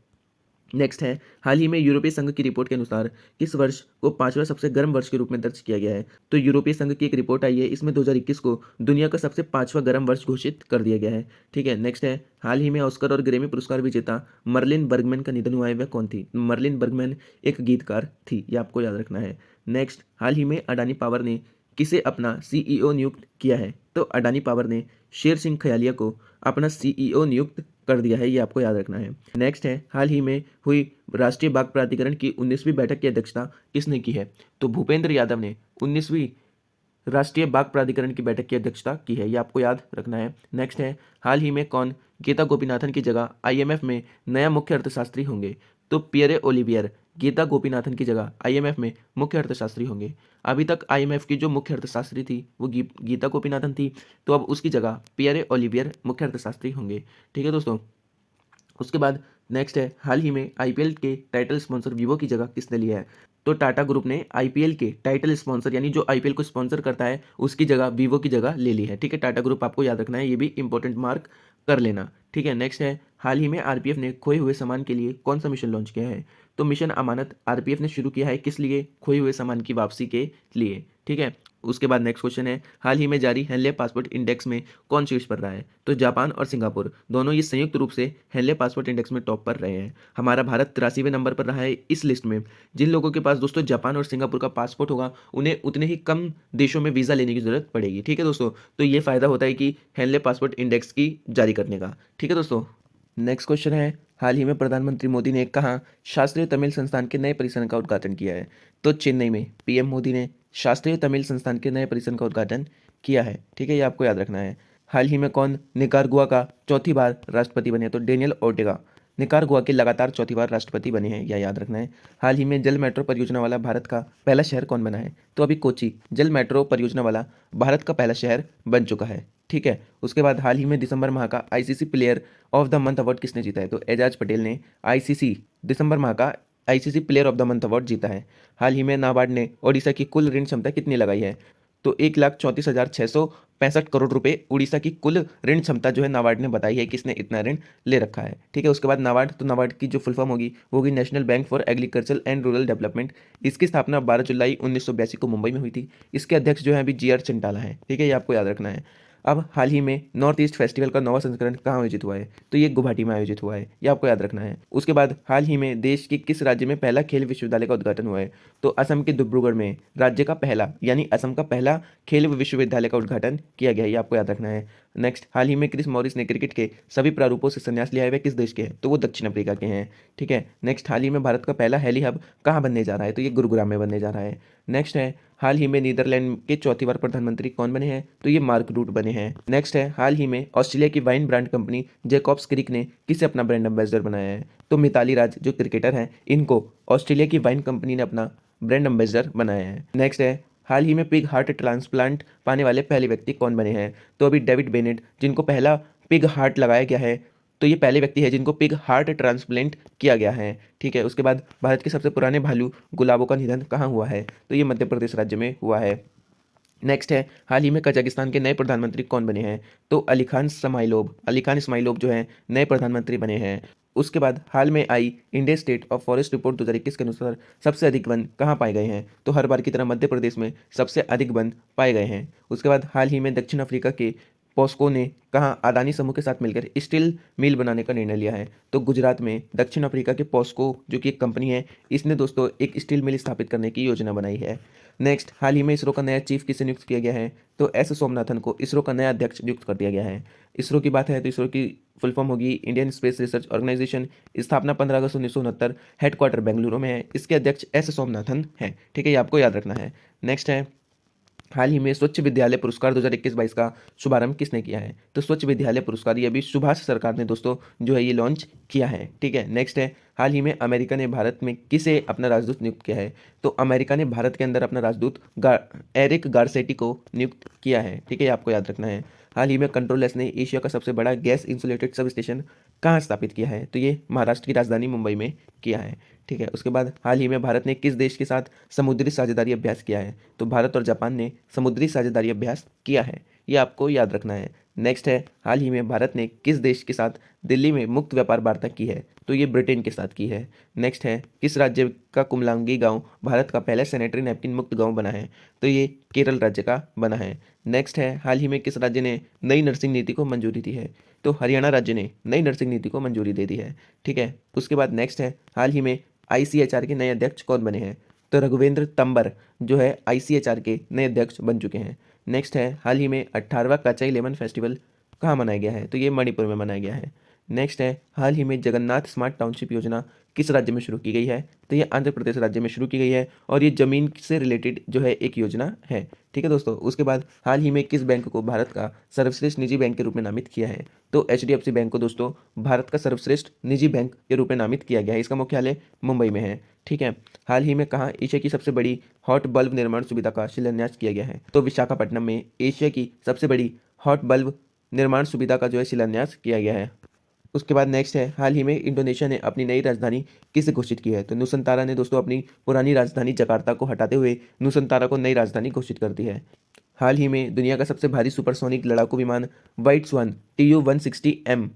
नेक्स्ट है, हाल ही में यूरोपीय संघ की रिपोर्ट के अनुसार किस वर्ष को 5वां सबसे गर्म वर्ष के रूप में दर्ज किया गया है? तो यूरोपीय संघ की एक रिपोर्ट आई है, इसमें 2021 को दुनिया का सबसे 5वां गर्म वर्ष घोषित कर दिया गया है। ठीक है, नेक्स्ट है, हाल ही में ऑस्कर और ग्रेमी पुरस्कार विजेता मर्लिन बर्गमैन का निधन हुआ है, वह कौन थी? मर्लिन बर्गमैन एक गीतकार थी, ये आपको याद रखना है। नेक्स्ट, हाल ही में अडानी पावर ने किसे अपना CEO नियुक्त किया है? तो अडानी पावर ने शेर सिंह खयालिया को अपना CEO नियुक्त कर दिया है, ये आपको याद रखना है। नेक्स्ट है, हाल ही में हुई राष्ट्रीय बाघ प्राधिकरण की 19वीं बैठक की अध्यक्षता किसने की है? तो भूपेंद्र यादव ने 19वीं राष्ट्रीय बाघ प्राधिकरण की बैठक की अध्यक्षता की है, ये आपको याद रखना है। नेक्स्ट है, हाल ही में कौन गीता गोपीनाथन की जगह IMF में नया मुख्य अर्थशास्त्री होंगे? तो पियरे ओलिवियर गीता गोपीनाथन की जगह IMF में मुख्य अर्थशास्त्री होंगे। अभी तक IMF की जो मुख्य अर्थशास्त्री थी वो गीता गोपीनाथन थी, तो अब उसकी जगह पियरे ओलिवियर मुख्य अर्थशास्त्री होंगे। ठीक है दोस्तों, उसके बाद नेक्स्ट है, हाल ही में IPL के टाइटल स्पॉन्सर वीवो की जगह किसने लिया है? तो टाटा ग्रुप ने IPL के टाइटल स्पॉन्सर यानी जो IPL को स्पॉन्सर करता है उसकी जगह वीवो की जगह ले ली है। ठीक है, टाटा ग्रुप आपको याद रखना है, ये भी इंपॉर्टेंट मार्क कर लेना। ठीक है, नेक्स्ट है, हाल ही में RPF ने खोए हुए सामान के लिए कौन सा मिशन लॉन्च किया है? तो मिशन अमानत RPF ने शुरू किया है, किस लिए? खोए हुए सामान की वापसी के लिए। ठीक है, उसके बाद नेक्स्ट क्वेश्चन है, हाल ही में जारी हेनले पासपोर्ट इंडेक्स में कौन शीर्ष पर रहा है? तो जापान और सिंगापुर दोनों ये संयुक्त रूप से हेनले पासपोर्ट इंडेक्स में टॉप पर रहे हैं। हमारा भारत 83वें नंबर पर रहा है इस लिस्ट में। जिन लोगों के पास दोस्तों जापान और सिंगापुर का पासपोर्ट होगा उन्हें उतने ही कम देशों में वीज़ा लेने की जरूरत पड़ेगी। ठीक है दोस्तों, तो ये फायदा होता है कि हेनले पासपोर्ट इंडेक्स की जारी करने का। ठीक है दोस्तों, नेक्स्ट क्वेश्चन है, हाल ही में प्रधानमंत्री मोदी ने कहाँ शास्त्रीय तमिल संस्थान के नए परिसर का उद्घाटन किया है? तो चेन्नई में PM मोदी ने शास्त्रीय तमिल संस्थान के नए परिसर का उद्घाटन किया है। ठीक है, ये आपको याद रखना है। हाल ही में कौन निकारागुआ का चौथी बार राष्ट्रपति बने? तो डेनियल ओर्टेगा निकारागुआ के लगातार चौथी बार राष्ट्रपति बने हैं, यह याद रखना है। हाल ही में जल मेट्रो परियोजना वाला भारत का पहला शहर कौन बना है? तो अभी कोची जल मेट्रो परियोजना वाला भारत का पहला शहर बन चुका है। ठीक है, उसके बाद हाल ही में दिसंबर माह का ICC player of the month award किसने जीता है? तो एजाज पटेल ने ICC दिसंबर माह का ICC player of the month award जीता है। हाल ही में नाबार्ड ने ओडिशा की कुल ऋण क्षमता कितनी लगाई है? तो 1,34,665 करोड़ रुपए उड़ीसा की कुल ऋण क्षमता जो है नाबार्ड ने बताई है, किसने इतना ऋण ले रखा है। ठीक है, उसके बाद नाबार्ड, तो नाबार्ड की जो फुल फॉर्म होगी वो होगी national bank for agriculture and rural development. इसकी स्थापना 12 जुलाई 1982 को मुंबई में हुई थी। इसके अध्यक्ष जो है अभी GR चंटाला है। ठीक है, ये आपको याद रखना है। अब हाल ही में नॉर्थ ईस्ट फेस्टिवल का 9वां संस्करण कहाँ आयोजित हुआ है? तो ये गुवाहाटी में आयोजित हुआ है, ये आपको याद रखना है। उसके बाद हाल ही में देश के किस राज्य में पहला खेल विश्वविद्यालय का उद्घाटन हुआ है? तो असम के डिब्रूगढ़ में राज्य का पहला यानी असम का पहला खेल विश्वविद्यालय का उद्घाटन किया गया है, ये आपको याद रखना है। नेक्स्ट, हाल ही में क्रिस मॉरिस ने क्रिकेट के सभी प्रारूपों से संन्यास लिया है, वे किस देश के हैं? तो वो दक्षिण अफ्रीका के हैं। ठीक है, नेक्स्ट, हाल ही में भारत का पहला हेली हब कहाँ बनने जा रहा है? तो ये गुरुग्राम में बनने जा रहा है। नेक्स्ट है, हाल ही में नीदरलैंड के चौथी बार प्रधानमंत्री कौन बने हैं? तो ये मार्क रूट बने हैं। नेक्स्ट है, हाल ही में ऑस्ट्रेलिया की वाइन ब्रांड कंपनी जैकब्स क्रिक ने किसे अपना ब्रांड एम्बेसडर बनाया है? तो मिताली राज जो क्रिकेटर हैं इनको ऑस्ट्रेलिया की वाइन कंपनी ने अपना ब्रांड एम्बेसडर बनाया है। नेक्स्ट है, हाल ही में पिग हार्ट ट्रांसप्लांट पाने वाले पहले व्यक्ति कौन बने हैं? तो अभी डेविड बेनेट जिनको पहला पिग हार्ट लगाया गया है, तो ये पहले व्यक्ति है जिनको पिग हार्ट ट्रांसप्लांट किया गया है। ठीक है, उसके बाद भारत के सबसे पुराने भालू गुलाबों का निधन कहाँ हुआ है? तो ये मध्य प्रदेश राज्य में हुआ है। नेक्स्ट है, हाल ही में कजाकिस्तान के नए प्रधानमंत्री कौन बने हैं? तो अली खान इस्माइलोव जो है नए प्रधानमंत्री बने हैं। उसके बाद हाल में आई India state of forest report 2021 के अनुसार सबसे अधिक वन कहाँ पाए गए हैं? तो हर बार की तरह मध्य प्रदेश में सबसे अधिक वन पाए गए हैं। उसके बाद हाल ही में दक्षिण अफ्रीका के पॉस्को ने कहाँ अदानी समूह के साथ मिलकर स्टील मिल बनाने का निर्णय लिया है? तो गुजरात में दक्षिण अफ्रीका के पॉस्को जो कि एक कंपनी है, इसने दोस्तों एक स्टील मिल स्थापित करने की योजना बनाई है। नेक्स्ट, हाल ही में इसरो का नया चीफ किसे नियुक्त किया गया है? तो S सोमनाथन को इसरो का नया अध्यक्ष नियुक्त कर दिया गया है। इसरो की बात है तो इसरो की फुल फॉर्म होगी इंडियन स्पेस रिसर्च ऑर्गेनाइजेशन। स्थापना 15 अगस्त 1969, हेडक्वार्टर बेंगलुरु में है। इसके अध्यक्ष S सोमनाथन हैं। ठीक है, ये आपको याद रखना है। नेक्स्ट है, हाल ही में स्वच्छ विद्यालय पुरस्कार 2021-22 का शुभारंभ किसने किया है? तो स्वच्छ विद्यालय पुरस्कार ये अभी सुभाष सरकार ने दोस्तों जो है ये लॉन्च किया है। ठीक है, नेक्स्ट है, हाल ही में अमेरिका ने भारत में किसे अपना राजदूत नियुक्त किया है? तो अमेरिका ने भारत के अंदर अपना राजदूत एरिक गारसेटी को नियुक्त किया है। ठीक है, ये आपको याद रखना है। हाल ही में कंट्रोल एस ने एशिया का सबसे बड़ा गैस इंसुलेटेड सब स्टेशन कहाँ स्थापित किया है? तो ये महाराष्ट्र की राजधानी मुंबई में किया है। ठीक है, उसके बाद हाल ही में भारत ने किस देश के साथ समुद्री साझेदारी अभ्यास किया है? तो भारत और जापान ने समुद्री साझेदारी अभ्यास किया है, ये आपको याद रखना है। नेक्स्ट है, हाल ही में भारत ने किस देश के साथ दिल्ली में मुक्त व्यापार वार्ता की है? तो ये ब्रिटेन के साथ की है। नेक्स्ट है, किस राज्य का कुमलांगी गांव भारत का पहला सैनिटरी नैपकिन मुक्त गांव बना है? तो ये केरल राज्य का बना है। नेक्स्ट है, हाल ही में किस राज्य ने नई नर्सिंग नीति को मंजूरी दी है? तो हरियाणा राज्य ने नई नर्सिंग नीति को मंजूरी दे दी है। ठीक है, उसके बाद नेक्स्ट है, हाल ही में आईसीएचआर के नए अध्यक्ष कौन बने हैं? तो रघुवेंद्र तंबर जो है आईसीएचआर के नए अध्यक्ष बन चुके हैं। नेक्स्ट है, हाल ही में 18वां कचाई लेमन फेस्टिवल कहाँ मनाया गया है? तो ये मणिपुर में मनाया गया है। नेक्स्ट है, हाल ही में जगन्नाथ स्मार्ट टाउनशिप योजना किस राज्य में शुरू की गई है? तो ये आंध्र प्रदेश राज्य में शुरू की गई है और ये जमीन से रिलेटेड जो है एक योजना है। ठीक है दोस्तों, उसके बाद हाल ही में किस बैंक को भारत का सर्वश्रेष्ठ निजी बैंक के रूप में नामित किया है? तो एचडीएफसी बैंक को दोस्तों भारत का सर्वश्रेष्ठ निजी बैंक के रूप में नामित किया गया है। इसका मुख्यालय मुंबई में है। ठीक है, हाल ही में कहाँ एशिया की सबसे बड़ी हॉट बल्ब निर्माण सुविधा का शिलान्यास किया गया है? तो विशाखापट्टनम में एशिया की सबसे बड़ी हॉट बल्ब निर्माण सुविधा का जो है शिलान्यास किया गया है। उसके बाद नेक्स्ट है, हाल ही में इंडोनेशिया ने अपनी नई राजधानी किसे घोषित की है? तो नुसंतारा ने दोस्तों अपनी पुरानी राजधानी जकार्ता को हटाते हुए नुसंतारा को नई राजधानी घोषित कर दी है। हाल ही में दुनिया का सबसे भारी सुपरसोनिक लड़ाकू विमान व्हाइट स्वान TU-160M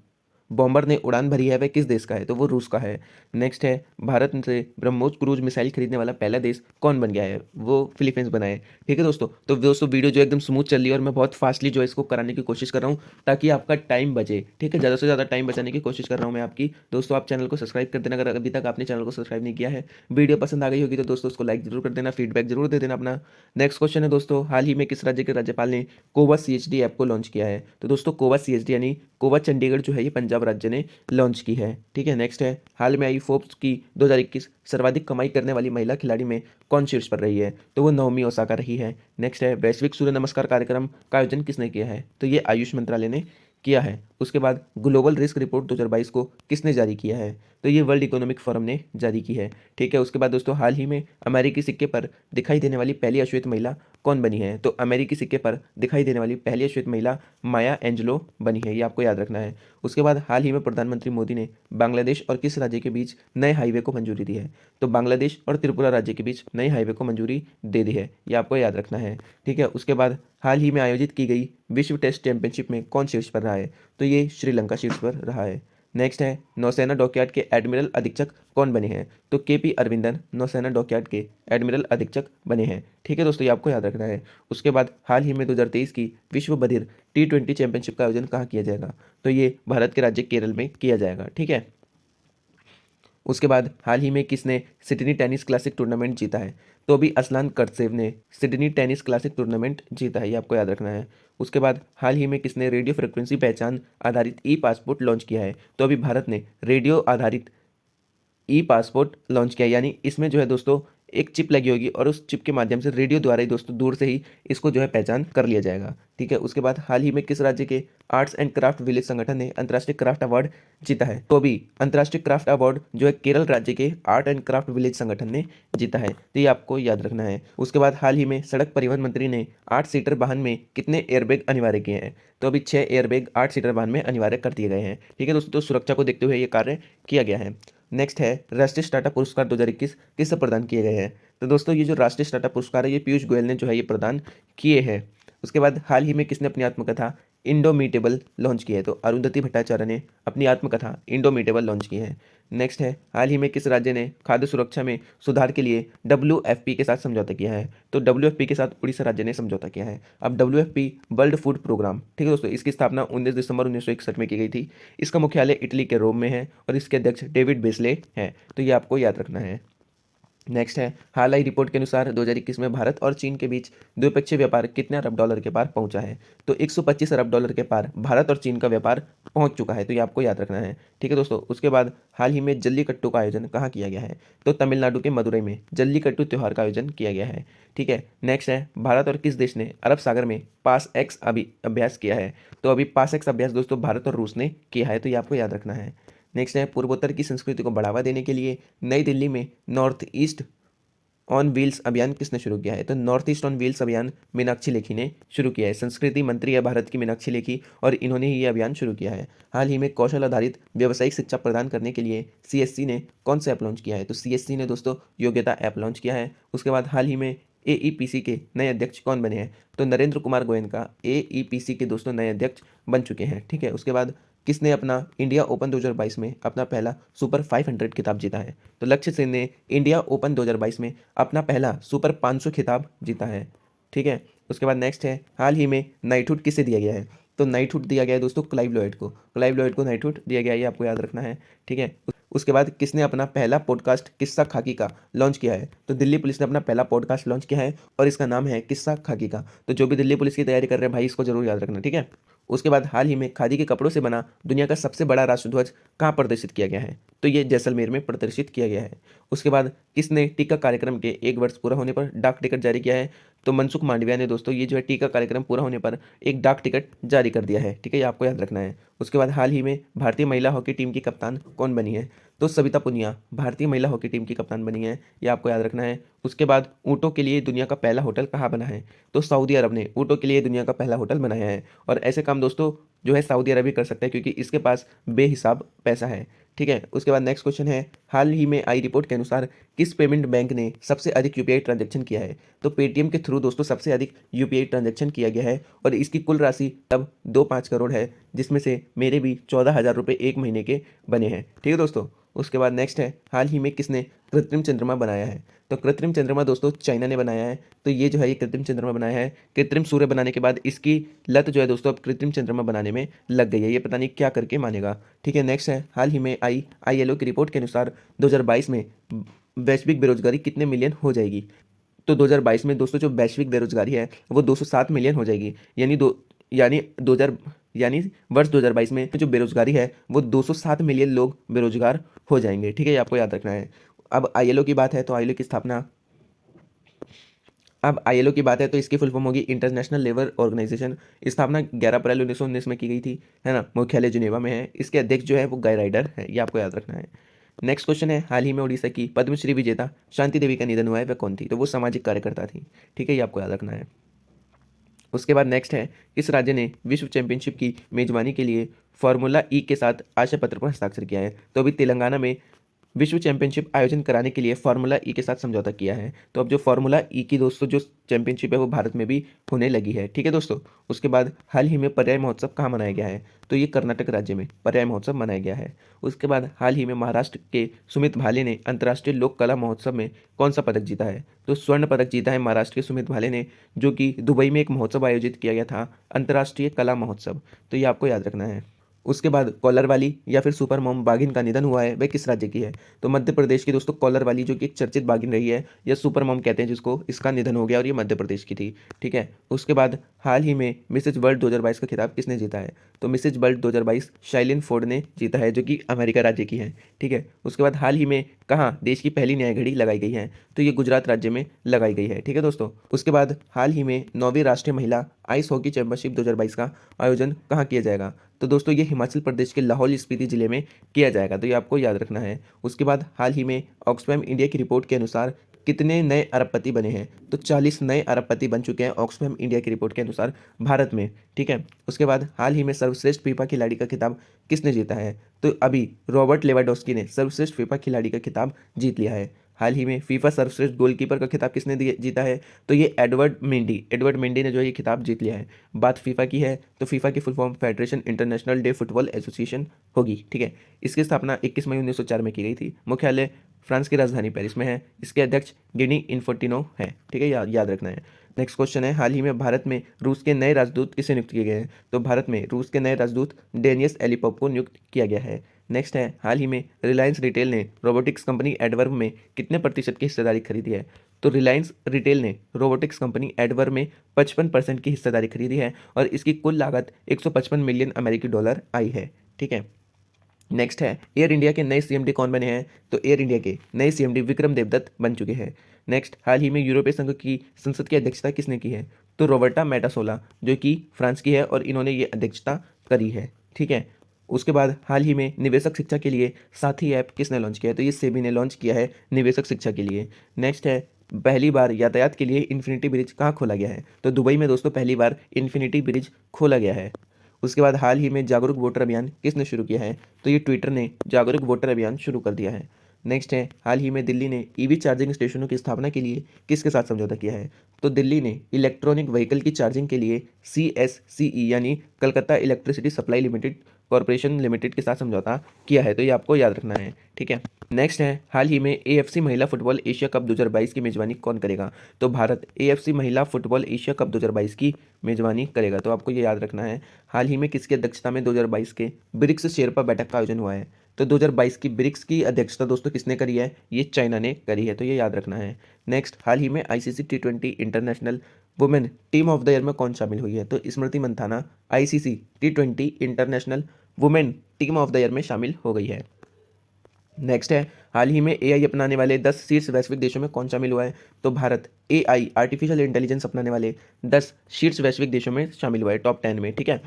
बॉम्बर ने उड़ान भरी है, वह किस देश का है? तो वो रूस का है। नेक्स्ट है, भारत से ब्रह्मोस क्रूज मिसाइल खरीदने वाला पहला देश कौन बन गया है? वो फिलीपींस बना है। ठीक है दोस्तों, तो दोस्तों वीडियो जो एकदम स्मूथ चल रही है और मैं बहुत फास्टली जो है इसको कराने की कोशिश कर रहा हूँ ताकि आपका टाइम बचे। ठीक है, ज़्यादा से ज़्यादा टाइम बचाने की कोशिश कर रहा हूँ मैं आपकी। दोस्तों आप चैनल को सब्सक्राइब कर देना अगर अभी तक आपने चैनल को सब्सक्राइब नहीं किया है। वीडियो पसंद आ गई होगी तो दोस्तों उसको लाइक जरूर कर देना, फीडबैक जरूर दे देना अपना। नेक्स्ट क्वेश्चन है दोस्तों, हाल ही में किस राज्य के राज्यपाल ने कोवा CHD ऐप को लॉन्च किया है? तो दोस्तों कोवा CHD यानी कोवा चंडीगढ़ जो है ये पंजाब राज्य ने लॉन्च की है। ठीक है, नेक्स्ट है, हाल में आई फोर्ब्स की 2021 सर्वाधिक कमाई करने वाली महिला खिलाड़ी में कौन शीर्ष पर रही है? तो वो नाओमी ओसाका रही है। नेक्स्ट है, वैश्विक सूर्य नमस्कार कार्यक्रम का आयोजन किसने किया है? तो ये आयुष मंत्रालय ने किया है। उसके बाद ग्लोबल रिस्क रिपोर्ट 2022 को किसने जारी किया है? तो ये वर्ल्ड इकोनॉमिक फोरम ने जारी की है। ठीक है, उसके बाद दोस्तों हाल ही में अमेरिकी सिक्के पर दिखाई देने वाली पहली अश्वेत महिला कौन बनी है? तो अमेरिकी सिक्के पर दिखाई देने वाली पहली अश्वेत महिला माया एंजेलो बनी है, ये आपको याद रखना है। उसके बाद हाल ही में प्रधानमंत्री मोदी ने बांग्लादेश और किस राज्य के बीच नए हाईवे को मंजूरी दी है? तो बांग्लादेश और त्रिपुरा राज्य के बीच नए हाईवे को मंजूरी दे दी है, ये आपको याद रखना है। ठीक है, उसके बाद हाल ही में आयोजित की गई विश्व टेस्ट चैंपियनशिप में कौन शीर्ष पर रहा है? तो ये श्रीलंका शीर्ष पर रहा है। नेक्स्ट है, नौसेना डॉकयार्ड के एडमिरल अधीक्षक कौन बने हैं? तो KP अरविंदन नौसेना डॉकयार्ड के एडमिरल अधीक्षक बने हैं। ठीक है दोस्तों, ये आपको याद रखना है। उसके बाद हाल ही में 2023 की विश्व बधिर T20 चैंपियनशिप का आयोजन कहाँ किया जाएगा? तो ये भारत के राज्य केरल में किया जाएगा। ठीक है, उसके बाद हाल ही में किसने सिडनी टेनिस क्लासिक टूर्नामेंट जीता है? तो अभी असलान कर्तसेव ने सिडनी टेनिस क्लासिक टूर्नामेंट जीता है, ये आपको याद रखना है। उसके बाद हाल ही में किसने रेडियो फ्रिक्वेंसी पहचान आधारित E-पासपोर्ट लॉन्च किया है? तो अभी भारत ने रेडियो आधारित E-पासपोर्ट लॉन्च किया, यानी इसमें जो है दोस्तों एक चिप लगी होगी और उस चिप के माध्यम से रेडियो द्वारा ही दोस्तों दूर से ही इसको जो है पहचान कर लिया जाएगा। ठीक है, उसके बाद हाल ही में किस राज्य के आर्ट्स एंड क्राफ्ट विलेज संगठन ने अंतर्राष्ट्रीय क्राफ्ट अवार्ड जीता है? तो अभी अंतर्राष्ट्रीय क्राफ्ट अवार्ड जो है केरल राज्य के आर्ट एंड क्राफ्ट विलेज संगठन ने जीता है, तो ये आपको याद रखना है। उसके बाद हाल ही में सड़क परिवहन मंत्री ने 8 सीटर वाहन में कितने एयरबैग अनिवार्य किए हैं? तो अभी 6 एयरबैग 8 सीटर वाहन में अनिवार्य कर दिए गए हैं। ठीक है दोस्तों, तो सुरक्षा को देखते हुए ये कार्य किया गया है। नेक्स्ट है, राष्ट्रीय स्टार्टअप पुरस्कार 2021 किससे प्रदान किए गए हैं? तो दोस्तों ये जो राष्ट्रीय स्टार्टअप पुरस्कार है ये पीयूष गोयल ने जो है ये प्रदान किए हैं। उसके बाद हाल ही में किसने अपनी आत्मकथा इंडोमिटेबल लॉन्च की है? तो अरुंधति भट्टाचार्य ने अपनी आत्मकथा इंडोमिटेबल लॉन्च की है। नेक्स्ट है, हाल ही में किस राज्य ने खाद्य सुरक्षा में सुधार के लिए WFP के साथ समझौता किया है? तो WFP के साथ उड़ीसा राज्य ने समझौता किया है। अब WFP वर्ल्ड फूड प्रोग्राम, ठीक है दोस्तों, इसकी स्थापना 19 दिसंबर 1961 में की गई थी। इसका मुख्यालय इटली के रोम में है और इसके अध्यक्ष डेविड बेस्ले हैं, तो ये आपको याद रखना है। नेक्स्ट है, हाल आई रिपोर्ट के अनुसार 2021 में भारत और चीन के बीच द्विपक्षीय व्यापार कितने अरब डॉलर के पार पहुंचा है? तो 125 अरब डॉलर के पार भारत और चीन का व्यापार पहुंच चुका है, तो ये आपको याद रखना है। ठीक है दोस्तों, उसके बाद हाल ही में जल्लीकट्टू का आयोजन कहाँ किया गया है? तो तमिलनाडु के मदुरई में जल्लीकट्टू त्यौहार का आयोजन किया गया है। ठीक है, नेक्स्ट है, भारत और किस देश ने अरब सागर में पास एक्स अभ्यास किया है? तो अभी पास एक्स अभ्यास दोस्तों भारत और रूस ने किया है, तो ये आपको याद रखना है। नेक्स्ट है, पूर्वोत्तर की संस्कृति को बढ़ावा देने के लिए नई दिल्ली में नॉर्थ ईस्ट ऑन व्हील्स अभियान किसने शुरू किया है? तो नॉर्थ ईस्ट ऑन व्हील्स अभियान मीनाक्षी लेखी ने शुरू किया है। संस्कृति मंत्री है भारत की मीनाक्षी लेखी, और इन्होंने ही ये अभियान शुरू किया है। हाल ही में कौशल आधारित व्यावसायिक शिक्षा प्रदान करने के लिए सीएससी ने कौन सा ऐप लॉन्च किया है? तो सीएससी ने दोस्तों योग्यता ऐप लॉन्च किया है। उसके बाद हाल ही में एईपीसी के नए अध्यक्ष कौन बने हैं? तो नरेंद्र कुमार गोयनका एईपीसी के दोस्तों नए अध्यक्ष बन चुके हैं। ठीक है, उसके बाद किसने अपना इंडिया ओपन 2022 में अपना पहला सुपर 500 खिताब जीता है? तो लक्ष्य सेन ने इंडिया ओपन 2022 में अपना पहला सुपर 500 खिताब जीता है। ठीक है, उसके बाद नेक्स्ट है, हाल ही में नाइटहुड किसे दिया गया है? तो नाइटहुड दिया गया है दोस्तों क्लाइव लॉयड को। क्लाइव लॉयड को नाइटहुड दिया गया है, ये आपको याद रखना है। ठीक है, उसके बाद किसने अपना पहला पॉडकास्ट किस्सा खाकी का लॉन्च किया है? तो दिल्ली पुलिस ने अपना पहला पॉडकास्ट लॉन्च किया है और इसका नाम है किस्सा खाकी का। तो जो भी दिल्ली पुलिस की तैयारी कर रहे हैं भाई, इसको जरूर याद रखना। ठीक है, उसके बाद हाल ही में खादी के कपड़ों से बना दुनिया का सबसे बड़ा राष्ट्रध्वज कहाँ प्रदर्शित किया गया है? तो ये जैसलमेर में प्रदर्शित किया गया है। उसके बाद किसने टीका कार्यक्रम के 1 वर्ष पूरा होने पर डाक टिकट जारी किया है? तो मनसुख मांडविया ने दोस्तों ये जो है टीका कार्यक्रम पूरा होने पर एक डाक टिकट जारी कर दिया है। ठीक है, ये आपको याद रखना है। उसके बाद हाल ही में भारतीय महिला हॉकी टीम की कप्तान कौन बनी है? तो सविता पुनिया भारतीय महिला हॉकी टीम की कप्तान बनी है, ये आपको याद रखना है। उसके बाद ऊँटों के लिए दुनिया का पहला होटल कहाँ बना है? तो सऊदी अरब ने ऊँटों के लिए दुनिया का पहला होटल बनाया है। और ऐसे काम दोस्तों जो है सऊदी अरब ही कर सकता है, क्योंकि इसके पास बेहिसाब पैसा है। ठीक है, उसके बाद नेक्स्ट क्वेश्चन है, हाल ही में आई रिपोर्ट के अनुसार किस पेमेंट बैंक ने सबसे अधिक यूपीआई ट्रांजैक्शन किया है? तो पेटीएम के थ्रू दोस्तों सबसे अधिक यूपीआई ट्रांजैक्शन किया गया है, और इसकी कुल राशि तब 2.5 करोड़ है, जिसमें से मेरे भी 14,000 रुपये एक महीने के बने हैं। ठीक है दोस्तों, उसके बाद नेक्स्ट है, हाल ही में किसने कृत्रिम चंद्रमा बनाया है? तो कृत्रिम चंद्रमा दोस्तों चाइना ने बनाया है। तो ये जो है ये कृत्रिम चंद्रमा बनाया है। कृत्रिम सूर्य बनाने के बाद इसकी लत जो है दोस्तों अब कृत्रिम चंद्रमा बनाने में लग गई है, ये पता नहीं क्या करके मानेगा। ठीक है, नेक्स्ट है, हाल ही में आई आईएलओ की रिपोर्ट के अनुसार 2022 में वैश्विक बेरोजगारी कितने मिलियन हो जाएगी? तो 2022 में दोस्तों जो वैश्विक बेरोजगारी है वो 207 मिलियन हो जाएगी, यानी 2000 यानी वर्ष 2022 में जो बेरोजगारी है वो 207 मिलियन लोग बेरोजगार हो जाएंगे। ठीक है, ये आपको याद रखना है। अब आईएलओ की बात है, तो आईएलओ की बात है तो इसकी फुल फॉर्म होगी इंटरनेशनल लेबर ऑर्गेनाइजेशन। स्थापना 11 अप्रैल 1919 में की गई थी, है ना। मुख्यालय जिनेवा में है। इसके अध्यक्ष जो है वो गाय राइडर है, ये आपको याद रखना है। नेक्स्ट क्वेश्चन है, हाल ही में उड़ीसा की पद्मश्री विजेता शांति देवी का निधन हुआ है, वह कौन थी? तो वो सामाजिक कार्यकर्ता थी। ठीक है, ये आपको याद रखना है। उसके बाद नेक्स्ट है, किस राज्य ने विश्व चैंपियनशिप की मेजबानी के लिए फार्मूला ई के साथ आशय पत्र पर हस्ताक्षर किया है? तो अभी तेलंगाना में विश्व चैंपियनशिप आयोजन कराने के लिए फार्मूला ई के साथ समझौता किया है। तो अब जो फार्मूला ई की दोस्तों जो चैंपियनशिप है वो भारत में भी होने लगी है। ठीक है दोस्तों, उसके बाद हाल ही में पर्याय महोत्सव कहाँ मनाया गया है? तो ये कर्नाटक राज्य में पर्याय महोत्सव मनाया गया है। उसके बाद हाल ही में महाराष्ट्र के सुमित भाले ने अंतर्राष्ट्रीय लोक कला महोत्सव में कौन सा पदक जीता है? तो स्वर्ण पदक जीता है महाराष्ट्र के सुमित भाले ने, जो कि दुबई में एक महोत्सव आयोजित किया गया था, अंतर्राष्ट्रीय कला महोत्सव। तो ये आपको याद रखना है। उसके बाद कॉलर वाली या फिर सुपर मॉम बाघिन का निधन हुआ है, वह किस राज्य की है? तो मध्य प्रदेश की दोस्तों कॉलर वाली, जो कि एक चर्चित बाघिन रही है, या सुपर मॉम कहते हैं जिसको, इसका निधन हो गया और ये मध्य प्रदेश की थी। ठीक है, उसके बाद हाल ही में मिसेज वर्ल्ड 2022 का खिताब किसने जीता है? तो मिसेज वर्ल्ड 2022 शाइलिन फोर्ड ने जीता है, जो कि अमेरिका राज्य की है। ठीक है, उसके बाद हाल ही में कहाँ देश की पहली न्याय घड़ी लगाई गई है? तो ये गुजरात राज्य में लगाई गई है। ठीक है दोस्तों, उसके बाद हाल ही में 9वीं राष्ट्रीय महिला आइस हॉकी चैंपियनशिप 2022 का आयोजन कहाँ किया जाएगा? तो दोस्तों ये हिमाचल प्रदेश के लाहौल स्पीति जिले में किया जाएगा, तो ये आपको याद रखना है। उसके बाद हाल ही में ऑक्सफैम इंडिया की रिपोर्ट के अनुसार कितने नए अरबपति बने हैं? तो 40 नए अरबपति बन चुके हैं ऑक्सफैम इंडिया की रिपोर्ट के अनुसार भारत में। ठीक है, उसके बाद हाल ही में सर्वश्रेष्ठ फीफा खिलाड़ी का खिताब किसने जीता है? तो अभी रॉबर्ट लेवाडोस्की ने सर्वश्रेष्ठ फीफा खिलाड़ी का खिताब जीत लिया है। हाल ही में फीफा सर्वश्रेष्ठ गोलकीपर का खिताब किसने जीता है? तो ये एडवर्ड मेंडी ने जो है ये खिताब जीत लिया है। बात फीफा की है तो फीफा की full form federation international day football association होगी। ठीक है, इसकी स्थापना 21 मई 1904 में की गई थी। मुख्यालय फ्रांस की राजधानी पेरिस में है। इसके अध्यक्ष गिनी इन्फोर्टिनो है। ठीक है, याद रखना है। नेक्स्ट क्वेश्चन है, हाल ही में भारत में रूस के नए राजदूत किसे नियुक्त किए गए हैं? तो भारत में रूस के नए राजदूत डेनियस एलिपोव को नियुक्त किया गया है। नेक्स्ट है, हाल ही में रिलायंस रिटेल ने रोबोटिक्स कंपनी एडवर्ब में कितने प्रतिशत की हिस्सेदारी खरीदी है? तो रिलायंस रिटेल ने रोबोटिक्स कंपनी एडवर्ब में 55% की हिस्सेदारी खरीदी है और इसकी कुल लागत 155 मिलियन अमेरिकी डॉलर आई है। ठीक है। नेक्स्ट है, एयर इंडिया के नए सीएमडी कौन बने हैं? तो एयर इंडिया के नए सीएमडी विक्रम देवदत्त बन चुके हैं। नेक्स्ट, हाल ही में यूरोपीय संघ की संसद की अध्यक्षता किसने की है? तो रॉबर्टा मेटासोला, जो कि फ्रांस की है और इन्होंने ये अध्यक्षता करी है। ठीक है। उसके बाद हाल ही में निवेशक शिक्षा के लिए साथी ऐप किसने लॉन्च किया है? तो ये सेबी ने लॉन्च किया है निवेशक शिक्षा के लिए। नेक्स्ट है, पहली बार यातायात के लिए इन्फिनिटी ब्रिज कहाँ खोला गया है? तो दुबई में दोस्तों पहली बार इन्फिनिटी ब्रिज खोला गया है। उसके बाद हाल ही में जागरूक वोटर अभियान किसने शुरू किया है? तो ये ट्विटर ने जागरूक वोटर अभियान शुरू कर दिया है। नेक्स्ट है, हाल ही में दिल्ली ने ईवी चार्जिंग स्टेशनों की स्थापना के लिए किसके साथ समझौता किया है? तो दिल्ली ने इलेक्ट्रॉनिक व्हीकल की चार्जिंग के लिए CSCE यानी Calcutta electricity supply limited corporation limited के साथ समझौता किया है। तो ये आपको याद रखना है। ठीक है। नेक्स्ट है, हाल ही में AFC महिला फुटबॉल एशिया कप 2022 की मेजबानी कौन करेगा? तो भारत AFC महिला फुटबॉल एशिया कप 2022 की मेजबानी करेगा। तो आपको ये याद रखना है। हाल ही में किसकी अध्यक्षता में 2022 के ब्रिक्स शेरपा बैठक का आयोजन हुआ है? तो 2022 की ब्रिक्स की अध्यक्षता दोस्तों किसने करी है? ये चाइना ने करी है। तो ये याद रखना है। नेक्स्ट, हाल ही में ICC T20 international women team of the year में कौन शामिल हुई है? तो स्मृति Mandhana ICC T20 international women team of the year में शामिल हो गई है। नेक्स्ट है, हाल ही में AI अपनाने वाले 10 शीर्ष वैश्विक देशों में कौन शामिल हुआ है? तो भारत AI आर्टिफिशियल इंटेलिजेंस अपनाने वाले 10 शीर्ष वैश्विक देशों में शामिल हुआ है, टॉप 10 में। ठीक है।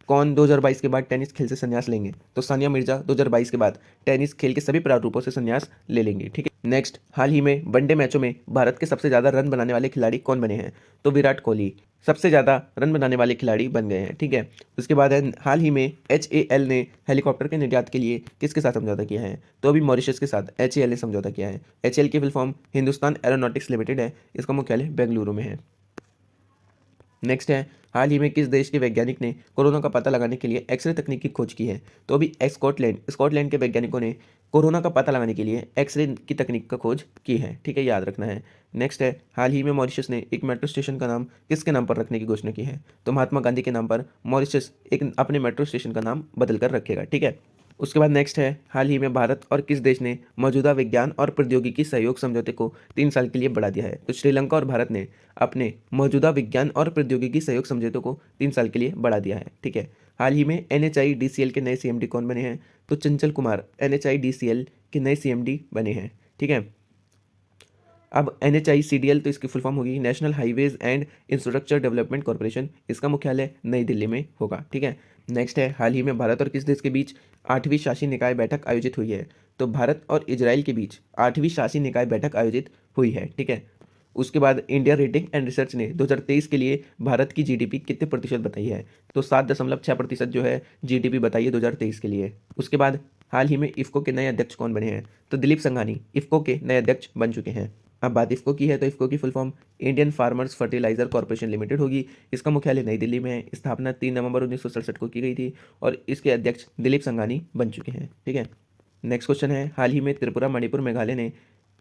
कौन 2022 के बाद टेनिस खेल से संन्यास लेंगे? तो सानिया मिर्जा 2022 के बाद टेनिस खेल के सभी प्रारूपों से संन्यास ले लेंगी। ठीक है। नेक्स्ट, हाल ही में वनडे मैचों में भारत के सबसे ज़्यादा रन बनाने वाले खिलाड़ी कौन बने हैं? तो विराट कोहली सबसे ज़्यादा रन बनाने वाले खिलाड़ी बन गए हैं। ठीक है। उसके बाद है, हाल ही में HAL ने हेलीकॉप्टर के निर्यात के लिए किसके साथ समझौता किया है? तो अभी मॉरिशस के साथ HAL ने समझौता किया है। HAL की full form Hindustan aeronautics limited है। इसका मुख्यालय बेंगलुरु में है। नेक्स्ट है, हाल ही में किस देश के वैज्ञानिक ने कोरोना का पता लगाने के लिए एक्सरे तकनीक की खोज की है? तो अभी स्कॉटलैंड के वैज्ञानिकों ने कोरोना का पता लगाने के लिए एक्सरे की तकनीक का खोज की है। ठीक है, याद रखना है। नेक्स्ट है, हाल ही में मॉरिशस ने एक मेट्रो स्टेशन का नाम किसके नाम पर रखने की घोषणा की है? तो महात्मा गांधी के नाम पर मॉरिशस एक अपने मेट्रो स्टेशन का नाम बदल कर रखेगा। ठीक है। उसके बाद नेक्स्ट है, हाल ही में भारत और किस देश ने मौजूदा विज्ञान और प्रौद्योगिकी सहयोग समझौते को 3 साल के लिए बढ़ा दिया है? तो श्रीलंका और भारत ने अपने मौजूदा विज्ञान और प्रौद्योगिकी सहयोग समझौते को 3 साल के लिए बढ़ा दिया है। ठीक है। हाल ही में NHIDCL के नए CMD कौन बने हैं? तो चंचल कुमार NHIDCL के नए CMD बने हैं। ठीक है। अब NHICDL तो इसकी फुल फॉर्म होगी national highways and infrastructure development corporation. इसका मुख्यालय नई दिल्ली में होगा। ठीक है। नेक्स्ट है, हाल ही में भारत और किस देश के बीच 8वीं शासी निकाय बैठक आयोजित हुई है? तो भारत और इजराइल के बीच 8वीं शासी निकाय बैठक आयोजित हुई है। ठीक है। उसके बाद इंडिया रेटिंग एंड रिसर्च ने 2023 के लिए भारत की GDP कितने प्रतिशत बताई है? तो 7.6% जो है GDP बताई है 2023 के लिए। उसके बाद हाल ही में इफ्को के नए अध्यक्ष कौन बने हैं? तो दिलीप संघानी इफ्को के नए अध्यक्ष बन चुके हैं। अब बात इफ्को की है तो इफ्को की full form Indian farmers fertiliser corporation limited होगी। इसका मुख्यालय नई दिल्ली में है। स्थापना 3 नवंबर 1967 को की गई थी और इसके अध्यक्ष दिलीप संघानी बन चुके हैं। ठीक है। नेक्स्ट क्वेश्चन है, हाल ही में त्रिपुरा मणिपुर मेघालय ने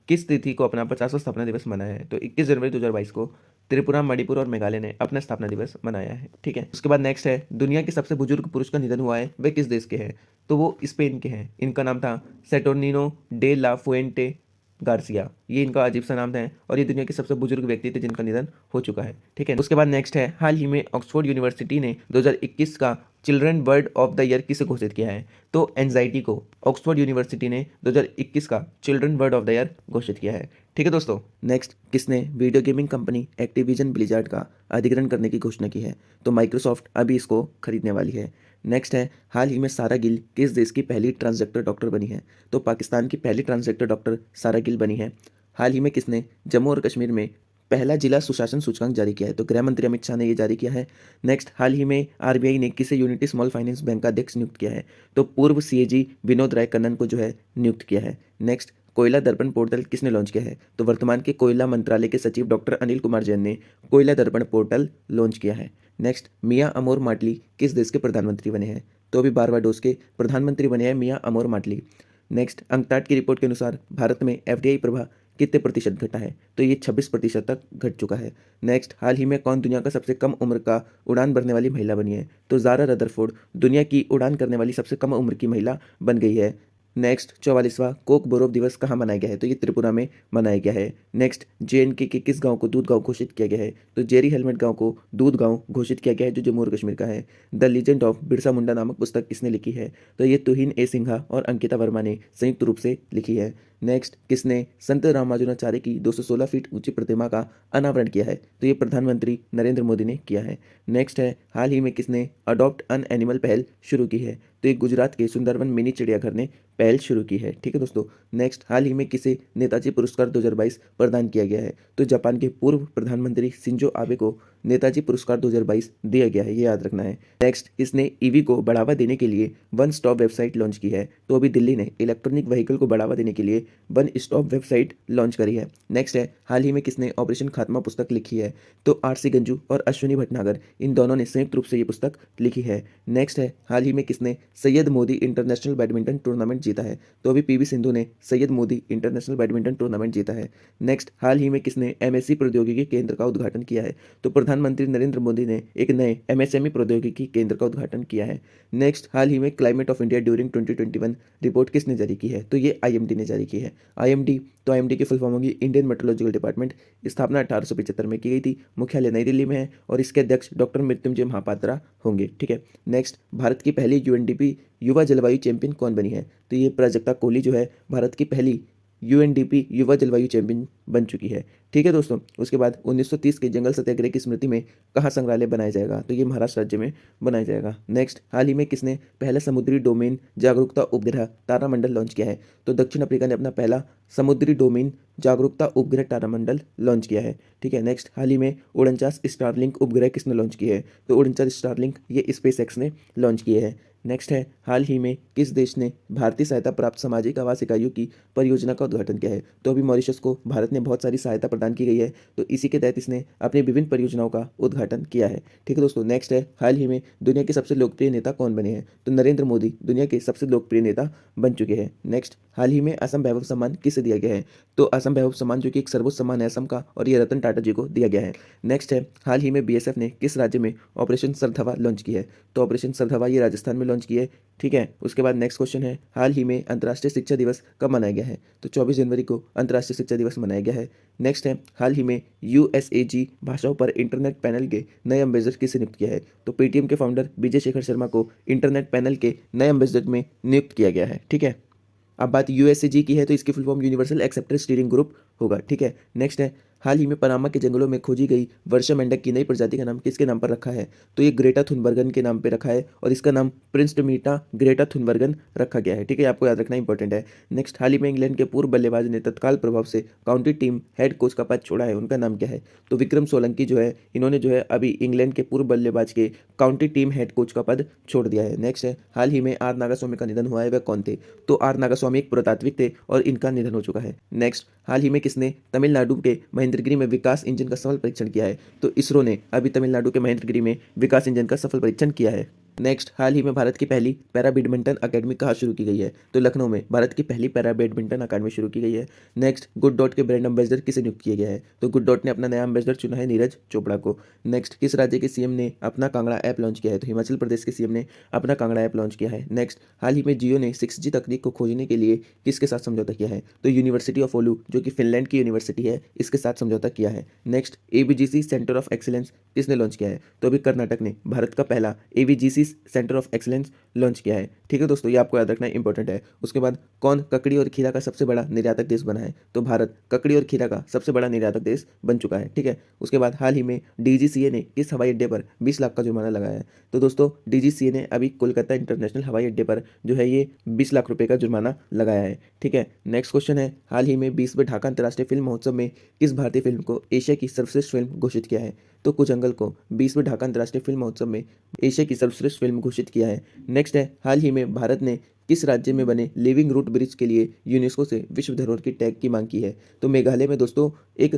किस तिथि को अपना 50वां स्थापना दिवस मनाया है? तो 21 जनवरी 2022 को त्रिपुरा मणिपुर और मेघालय ने अपना स्थापना दिवस मनाया है। ठीक है। उसके बाद नेक्स्ट है, दुनिया के सबसे बुजुर्ग पुरुष का निधन हुआ है, वे किस देश के हैं? तो वो स्पेन के हैं। इनका नाम था सेटोर्निनो डे ला फुएंटे गार्सिया। ये इनका अजीब सा नाम है और ये दुनिया के सबसे बुजुर्ग व्यक्ति थे जिनका निधन हो चुका है। ठीक है। उसके बाद नेक्स्ट है, हाल ही में ऑक्सफोर्ड यूनिवर्सिटी ने 2021 का children bird of the year किसे घोषित किया है? तो एंजाइटी को ऑक्सफोर्ड यूनिवर्सिटी ने 2021 का children bird of the year घोषित किया है। ठीक है दोस्तों। नेक्स्ट, किसने video gaming company Activision blizzard का अधिग्रहण करने की घोषणा की है? तो माइक्रोसॉफ्ट अभी इसको खरीदने वाली है। नेक्स्ट है, हाल ही में सारा गिल किस देश की पहली ट्रांसजेंडर डॉक्टर बनी है? तो पाकिस्तान की पहली ट्रांसजेंडर डॉक्टर सारा गिल बनी है। हाल ही में किसने जम्मू और कश्मीर में पहला जिला सुशासन सूचकांक जारी किया है? तो गृह मंत्री अमित शाह ने ये जारी किया है। नेक्स्ट, हाल ही में RBI ने किसे यूनिटी स्मॉल फाइनेंस बैंक का अध्यक्ष नियुक्त किया है? तो पूर्व CAG विनोद राय कन्नन को जो है नियुक्त किया है। नेक्स्ट, कोयला दर्पण पोर्टल किसने लॉन्च किया है? तो वर्तमान के कोयला मंत्रालय के सचिव डॉक्टर अनिल कुमार जैन ने कोयला दर्पण पोर्टल लॉन्च किया है। नेक्स्ट, मियां अमोर माटली किस देश के प्रधानमंत्री बने हैं? तो अभी बारबाडोस के प्रधानमंत्री बने हैं मियां अमोर माटली। नेक्स्ट, अंकटाड की रिपोर्ट के अनुसार भारत में FDI प्रवाह कितने प्रतिशत घटा है, तो ये 26% तक घट चुका है। नेक्स्ट, हाल ही में कौन दुनिया का सबसे कम उम्र का उड़ान भरने वाली महिला बनी है, तो ज़ारा रदरफोर्ड दुनिया की उड़ान करने वाली सबसे कम उम्र की महिला बन गई है। नेक्स्ट, 44वां कोक बोरोव दिवस कहाँ मनाया गया है, तो ये त्रिपुरा में मनाया गया है। नेक्स्ट, JNK के किस गांव को दूध गांव घोषित किया गया है, तो जेरी हेलमेट गांव को दूध गांव घोषित किया गया है, जो जम्मू और कश्मीर का है। The legend of Birsa Munda नामक पुस्तक किसने लिखी है, तो ये तुहिन ए सिन्हा और अंकिता वर्मा ने संयुक्त रूप से लिखी है। नेक्स्ट, किसने संत रामानुजाचार्य की 216 फीट ऊंची प्रतिमा का अनावरण किया है, तो ये प्रधानमंत्री नरेंद्र मोदी ने किया है। नेक्स्ट है, हाल ही में किसने अडॉप्ट अन एनिमल पहल शुरू की है, तो ये गुजरात के सुंदरवन मिनी चिड़ियाघर ने पहल शुरू की है। ठीक है दोस्तों। नेक्स्ट, हाल ही में किसे नेताजी पुरस्कार 2022 प्रदान किया गया है, तो जापान के पूर्व प्रधानमंत्री शिंजो आबे को नेताजी पुरस्कार 2022 दिया गया है, ये याद रखना है। नेक्स्ट, इसने ईवी को बढ़ावा देने के लिए वन स्टॉप वेबसाइट लॉन्च की है, तो अभी दिल्ली ने इलेक्ट्रॉनिक व्हीकल को बढ़ावा देने के लिए वन स्टॉप वेबसाइट लॉन्च करी है। नेक्स्ट है, हाल ही में किसने ऑपरेशन खात्मा पुस्तक लिखी है, तो RC गंजू और अश्विनी भटनागर इन दोनों ने संयुक्त रूप से ये पुस्तक लिखी है। नेक्स्ट है, हाल ही में किसने Syed Modi international badminton tournament जीता है, तो अभी PV सिंधु ने Syed Modi international badminton tournament जीता है। नेक्स्ट, हाल ही में किसने MSc प्रौद्योगिकी केंद्र का उद्घाटन किया है, तो प्रधानमंत्री नरेंद्र मोदी ने एक नए MSME प्रौद्योगिकी केंद्र का उद्घाटन किया है। नेक्स्ट, हाल ही में climate of India during 2021 report किसने जारी की है, तो ये IMD ने जारी की है। IMD, तो IMD की फुल फॉर्म होगी इंडियन मेट्रोलॉजिकल डिपार्टमेंट। स्थापना 1875 में की गई थी, मुख्यालय नई दिल्ली में है और इसके अध्यक्ष डॉक्टर मृत्युंजय महापात्रा होंगे। ठीक है। नेक्स्ट, भारत की पहली UNDP युवा जलवायु चैंपियन कौन बनी है, तो ये प्राजक्ता कोहली जो है भारत की पहली UNDP युवा जलवायु चैंपियन बन चुकी है। ठीक है दोस्तों। उसके बाद 1930 के जंगल सत्याग्रह की स्मृति में कहाँ संग्रहालय बनाया जाएगा, तो ये महाराष्ट्र राज्य में बनाया जाएगा। नेक्स्ट, हाल ही में किसने पहला समुद्री डोमेन जागरूकता उपग्रह तारामंडल लॉन्च किया है, तो दक्षिण अफ्रीका ने अपना पहला समुद्री डोमेन जागरूकता उपग्रह तारामंडल लॉन्च किया है। ठीक है। नेक्स्ट, हाल ही में 49 स्टारलिंक उपग्रह किसने लॉन्च किए हैं, तो 49 स्टारलिंक ये SpaceX ने लॉन्च किए हैं। नेक्स्ट है, हाल ही में किस देश ने भारतीय सहायता प्राप्त सामाजिक आवास इकाइयों की परियोजना का उद्घाटन किया है, तो अभी मॉरिशस को भारत ने बहुत सारी सहायता प्रदान की गई है, तो इसी के तहत इसने अपनी विभिन्न परियोजनाओं का उद्घाटन किया है। ठीक है दोस्तों। नेक्स्ट है, हाल ही में दुनिया के सबसे लोकप्रिय नेता कौन बने हैं, तो नरेंद्र मोदी दुनिया के सबसे लोकप्रिय नेता बन चुके हैं। नेक्स्ट, हाल ही में असम वैभव सम्मान किसे दिया गया है, तो असम वैभव सम्मान जो कि एक सर्वोच्च सम्मान है असम का, और ये रतन टाटा जी को दिया गया है। नेक्स्ट है, हाल ही में BSF ने किस राज्य में ऑपरेशन सरधवा लॉन्च की है, तो ऑपरेशन सरधवा ये राजस्थान में लॉन्च की है। ठीक है। उसके बाद नेक्स्ट क्वेश्चन है, हाल ही में अंतर्राष्ट्रीय शिक्षा दिवस कब मनाया गया है, तो 24 जनवरी को अंतर्राष्ट्रीय शिक्षा दिवस मनाया गया है। नेक्स्ट है, हाल ही में USAG भाषाओं पर इंटरनेट पैनल के नए एम्बेसडर किसे नियुक्त किया है, तो पेटीएम के फाउंडर विजय शेखर शर्मा को इंटरनेट पैनल के नए एम्बेसडर में नियुक्त किया गया है। ठीक है। अब बात USAG की है, तो इसकी full form universal accepted steering group होगा। ठीक है। नेक्स्ट है, हाल ही में पनामा के जंगलों में खोजी गई वर्षा मेंढक की नई प्रजाति का नाम किसके नाम पर रखा है, तो ये ग्रेटा थुनबर्गन के नाम पे रखा है और इसका नाम प्रिंसटमीटा ग्रेटा थुनबर्गन रखा गया है। ठीक है। आपको याद रखना इंपॉर्टेंट है। नेक्स्ट, हाल ही में इंग्लैंड के पूर्व बल्लेबाज ने तत्काल प्रभाव से काउंटी टीम हेड कोच का पद छोड़ा है, उनका नाम क्या है, तो विक्रम सोलंकी जो है, इन्होंने जो है अभी इंग्लैंड के पूर्व बल्लेबाज के काउंटी टीम हेड कोच का पद छोड़ दिया है। नेक्स्ट है, हाल ही में R नागास्वामी का निधन हुआ है, वह कौन थे, तो R नागास्वामी एक पुरातात्विक थे और इनका निधन हो चुका है। नेक्स्ट, हाल ही में किसने तमिलनाडु के महेंद्रगिरी में विकास इंजन का सफल परीक्षण किया है, तो इसरो ने अभी तमिलनाडु के महेंद्रगिरी में विकास इंजन का सफल परीक्षण किया है। नेक्स्ट, हाल ही में भारत की पहली पैरा बैडमिंटन अकेडमी कहाँ शुरू की गई है, तो लखनऊ में भारत की पहली पैरा बैडमिंटन अकेडमी शुरू की गई है। नेक्स्ट, गुड डॉट के ब्रांड एम्बेसडर किसे नियुक्त किया गया है, तो गुड डॉट ने अपना नया एम्बेसडर चुना है नीरज चोपड़ा को। नेक्स्ट, किस राज्य के CM ने अपना कांगड़ा ऐप लॉन्च किया है, तो हिमाचल प्रदेश के CM ने अपना कांगड़ा ऐप लॉन्च किया है। नेक्स्ट, हाल ही में जियो ने 6G तकनीक को खोजने के लिए किसके साथ समझौता किया है, तो यूनिवर्सिटी ऑफ ओलू जो कि फिनलैंड की यूनिवर्सिटी है, इसके साथ समझौता किया है। Next, AVGC centre of excellence किसने लॉन्च किया है, तो अभी कर्नाटक ने भारत का पहला AVGC centre of excellence launch किया है। ठीक है दोस्तों, ये आपको याद रखना इंपॉर्टेंट है। उसके बाद कौन ककड़ी और खीरा का सबसे बड़ा निर्यातक देश बना है, तो भारत ककड़ी और खीरा का सबसे बड़ा निर्यातक देश बन चुका है। ठीक है। उसके बाद हाल ही में DGCA ने किस हवाई अड्डे पर 20 लाख का जुर्माना लगाया है, तो दोस्तों DGCA ने अभी कोलकाता इंटरनेशनल हवाई अड्डे पर जो है ये 20 लाख रुपए का जुर्माना लगाया है। ठीक है। नेक्स्ट क्वेश्चन है, हाल ही में 20वें ढाका अंतर्राष्ट्रीय फिल्म महोत्सव में किस भारतीय फिल्म को एशिया की सर्वश्रेष्ठ फिल्म घोषित किया है, तो कुचंगल को 20वें ढाका अंतर्राष्ट्रीय फिल्म महोत्सव में एशिया की सर्वश्रेष्ठ फिल्म घोषित किया है। नेक्स्ट है, हाल ही में भारत ने किस राज्य में बने लिविंग रूट ब्रिज के लिए यूनेस्को से विश्व धरोहर की टैग की मांग की है? तो मेघालय में दोस्तों एक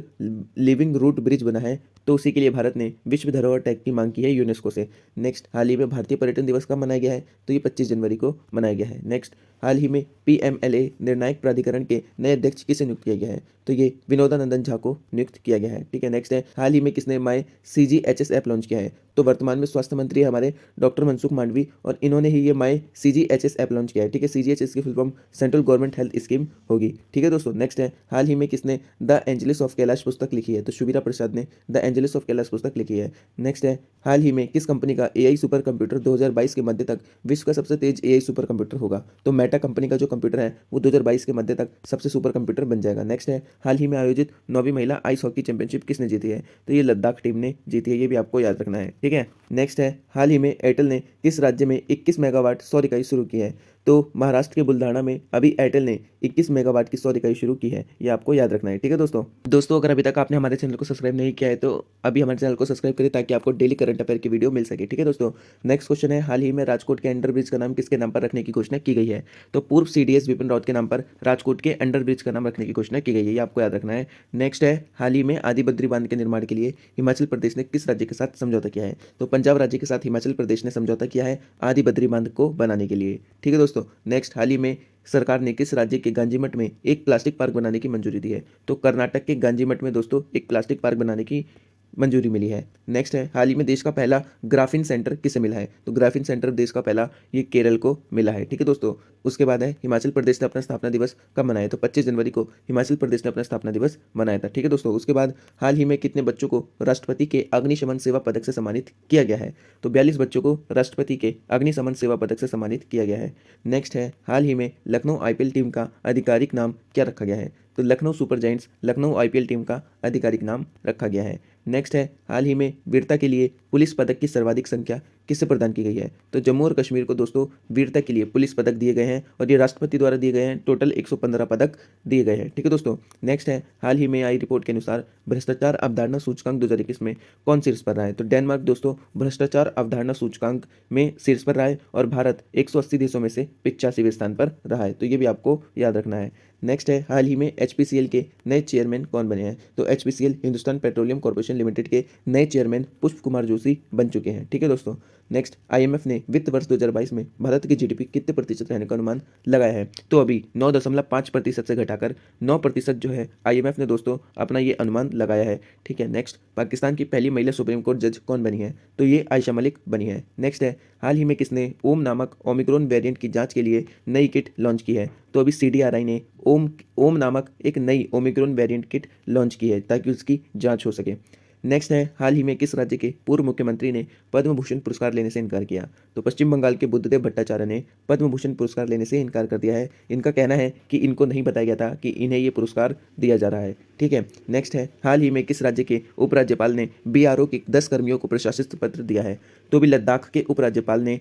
लिविंग रूट ब्रिज बना है, तो उसी के लिए भारत ने विश्व धरोहर टैग की मांग की है यूनेस्को से। नेक्स्ट, हाल ही में भारतीय पर्यटन दिवस कब मनाया गया है? तो ये 25 जनवरी को मनाया गया है। नेक्स्ट, हाल ही में पीएमएलए निर्णायक प्राधिकरण के नए अध्यक्ष किसे नियुक्त किया गया है? तो ये विनोदानंदन झा को नियुक्त किया गया है। ठीक है, नेक्स्ट है, हाल ही में किसने माई सीजीएचएस ऐप लॉन्च किया है? तो वर्तमान में स्वास्थ्य मंत्री है हमारे डॉक्टर मनसुख मांडवी, और इन्होंने ही ये माई सीजीएचएस ऐप लॉन्च किया है। ठीक है, सीजीएचएस की full form central government health scheme होगी। ठीक है दोस्तों, नेक्स्ट है, हाल ही में किसने द एंजलिस ऑफ कैलाश पुस्तक लिखी है? तो शुभिरा प्रसाद ने द एंजलिस ऑफ कैलाश पुस्तक लिखी है। नेक्स्ट है, हाल ही में किस कंपनी का एआई सुपर कंप्यूटर 2022 के मध्य तक विश्व का सबसे तेज एआई सुपर कंप्यूटर होगा? तो मेटा कंपनी का जो कंप्यूटर है वो 2022 के मध्य तक सबसे सुपर कंप्यूटर बन जाएगा। नेक्स्ट है, हाल ही में आयोजित 9वीं महिला आइस हॉकी चैंपियनशिप किसने जीती है? तो ये लद्दाख टीम ने जीती है, ये भी आपको याद रखना है। ठीक है, नेक्स्ट है, हाल ही में एयरटेल ने किस राज्य में 21 मेगावाट सौर इकाई शुरू की है? तो महाराष्ट्र के बुल्धाना में अभी एयरटेल ने 21 मेगावाट की सौर इकाई शुरू की है, ये आपको याद रखना है। ठीक है दोस्तों अगर अभी तक आपने हमारे चैनल को सब्सक्राइब नहीं किया है तो अभी हमारे चैनल को सब्सक्राइब करें ताकि आपको डेली करंट अफेयर की वीडियो मिल सके। ठीक है दोस्तों, नेक्स्ट क्वेश्चन है, हाल ही में राजकोट के अंडर ब्रिज का नाम किसके नाम पर रखने की घोषणा की गई है? तो पूर्व सीडीएस विपिन रावत के नाम पर राजकोट के अंडर ब्रिज का नाम रखने की घोषणा की गई है, ये आपको याद रखना है। नेक्स्ट है, हाल ही में आदि बद्री बांध के निर्माण के लिए हिमाचल प्रदेश ने किस राज्य के साथ समझौता किया है? तो पंजाब राज्य के साथ हिमाचल प्रदेश ने समझौता किया है आदि बद्री बांध को बनाने के लिए। ठीक है दोस्तों, नेक्स्ट, हाल ही में सरकार ने किस राज्य के गांजीमठ में एक प्लास्टिक पार्क बनाने की मंजूरी दी है? तो कर्नाटक के गांजीमठ में दोस्तों एक प्लास्टिक पार्क बनाने की मंजूरी मिली है। नेक्स्ट है, हाल ही में देश का पहला ग्राफीन सेंटर किसे मिला है? तो ग्राफीन सेंटर देश का पहला ये केरल को मिला है। ठीक है दोस्तों, उसके बाद है, हिमाचल प्रदेश ने अपना स्थापना दिवस कब मनाया? तो 25 जनवरी को हिमाचल प्रदेश ने अपना स्थापना दिवस मनाया था। ठीक है दोस्तों, उसके बाद हाल ही में कितने बच्चों को राष्ट्रपति के अग्निशमन सेवा पदक से सम्मानित किया गया है? तो 42 बच्चों को राष्ट्रपति के अग्निशमन सेवा पदक से सम्मानित किया गया है। नेक्स्ट है, हाल ही में लखनऊ आईपीएल टीम का आधिकारिक नाम क्या रखा गया है? तो Lucknow super giants Lucknow IPL team का आधिकारिक नाम रखा गया है। नेक्स्ट है, हाल ही में वीरता के लिए पुलिस पदक की सर्वाधिक संख्या किससे प्रदान की गई है? तो जम्मू और कश्मीर को दोस्तों वीरता के लिए पुलिस पदक दिए गए हैं और ये राष्ट्रपति द्वारा दिए गए हैं। टोटल 115 पदक दिए गए हैं। ठीक है दोस्तों, नेक्स्ट है, हाल ही में आई रिपोर्ट के अनुसार भ्रष्टाचार अवधारणा सूचकांक 2021 में कौन शीर्ष पर रहा है? तो डेनमार्क दोस्तों भ्रष्टाचार अवधारणा सूचकांक में शीर्ष पर रहा है और भारत 180 देशों में से 85वें स्थान पर रहा है, तो ये भी आपको याद रखना है। नेक्स्ट है, हाल ही में एचपीसीएल के नए चेयरमैन कौन बने हैं? तो HPCL Hindustan petroleum corporation limited के नए चेयरमैन पुष्प कुमार जोशी बन चुके हैं। ठीक है दोस्तों, नेक्स्ट, आईएमएफ ने वित्त वर्ष 2022 में भारत की जीडीपी कितने प्रतिशत रहने का अनुमान लगाया है? तो अभी 9.5% से घटाकर 9% जो है आईएमएफ ने दोस्तों अपना ये अनुमान लगाया है। ठीक है, नेक्स्ट, पाकिस्तान की पहली महिला सुप्रीम कोर्ट जज कौन बनी है? तो ये आयशा मलिक बनी है। नेक्स्ट है, हाल ही में किसने ओम नामक ओमिक्रॉन वेरिएंट की जांच के लिए नई किट लॉन्च की है? तो अभी सीडीआरआई ने ओम नामक एक नई ओमिक्रॉन वेरिएंट किट लॉन्च की है ताकि उसकी जांच हो सके। नेक्स्ट है, हाल ही में किस राज्य के पूर्व मुख्यमंत्री ने पद्म भूषण पुरस्कार लेने से इनकार किया? तो पश्चिम बंगाल के बुद्धदेव भट्टाचार्य ने पद्म भूषण पुरस्कार लेने से इनकार कर दिया है। इनका कहना है कि इनको नहीं बताया गया था कि इन्हें ये पुरस्कार दिया जा रहा है। ठीक है, नेक्स्ट है, हाल ही में किस राज्य के उपराज्यपाल ने बीआरओ के 10 कर्मियों को प्रशासित पत्र दिया है? तो भी लद्दाख के उपराज्यपाल ने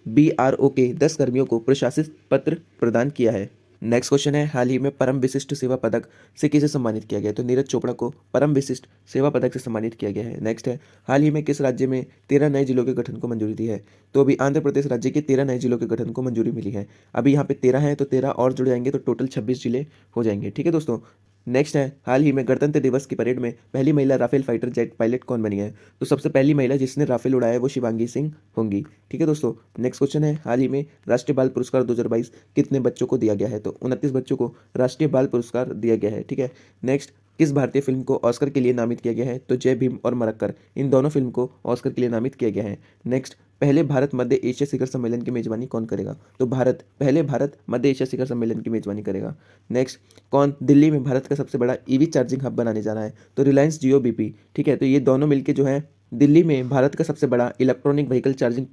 बीआरओ के 10 कर्मियों को प्रशासित पत्र प्रदान किया है। नेक्स्ट क्वेश्चन है, हाल ही में परम विशिष्ट सेवा पदक से किसे सम्मानित किया गया? तो नीरज चोपड़ा को परम विशिष्ट सेवा पदक से सम्मानित किया गया है। नेक्स्ट है, हाल ही में किस राज्य में 13 नए जिलों के गठन को मंजूरी दी है? तो अभी आंध्र प्रदेश राज्य के 13 नए जिलों के गठन को मंजूरी मिली है। अभी यहाँ पे 13 है तो 13 और जुड़ जाएंगे तो टोटल 26 जिले हो जाएंगे। ठीक है दोस्तों, नेक्स्ट है, हाल ही में गणतंत्र दिवस की परेड में पहली महिला राफेल फाइटर जेट पायलट कौन बनी है? तो सबसे पहली महिला जिसने राफेल उड़ाया है वो शिवांगी सिंह होंगी। ठीक है दोस्तों, नेक्स्ट क्वेश्चन है, हाल ही में राष्ट्रीय बाल पुरस्कार 2022 कितने बच्चों को दिया गया है? तो 29 बच्चों को राष्ट्रीय बाल पुरस्कार दिया गया है। ठीक है, नेक्स्ट, किस भारतीय फिल्म को ऑस्कर के लिए नामित किया गया है? तो जय भीम और मरक्कर इन दोनों फिल्म को ऑस्कर के लिए नामित किया गया है। नेक्स्ट, पहले भारत मध्य एशिया शिखर सम्मेलन की मेजबानी कौन करेगा? तो पहले भारत मध्य एशिया शिखर सम्मेलन की मेजबानी करेगा। नेक्स्ट, कौन दिल्ली में भारत का सबसे बड़ा ईवी चार्जिंग हब बनाने जा रहा है? तो रिलायंस जियो बीपी। ठीक है, तो ये दोनों मिलकर जो है दिल्ली में भारत का सबसे बड़ा इलेक्ट्रॉनिक व्हीकल चार्जिंग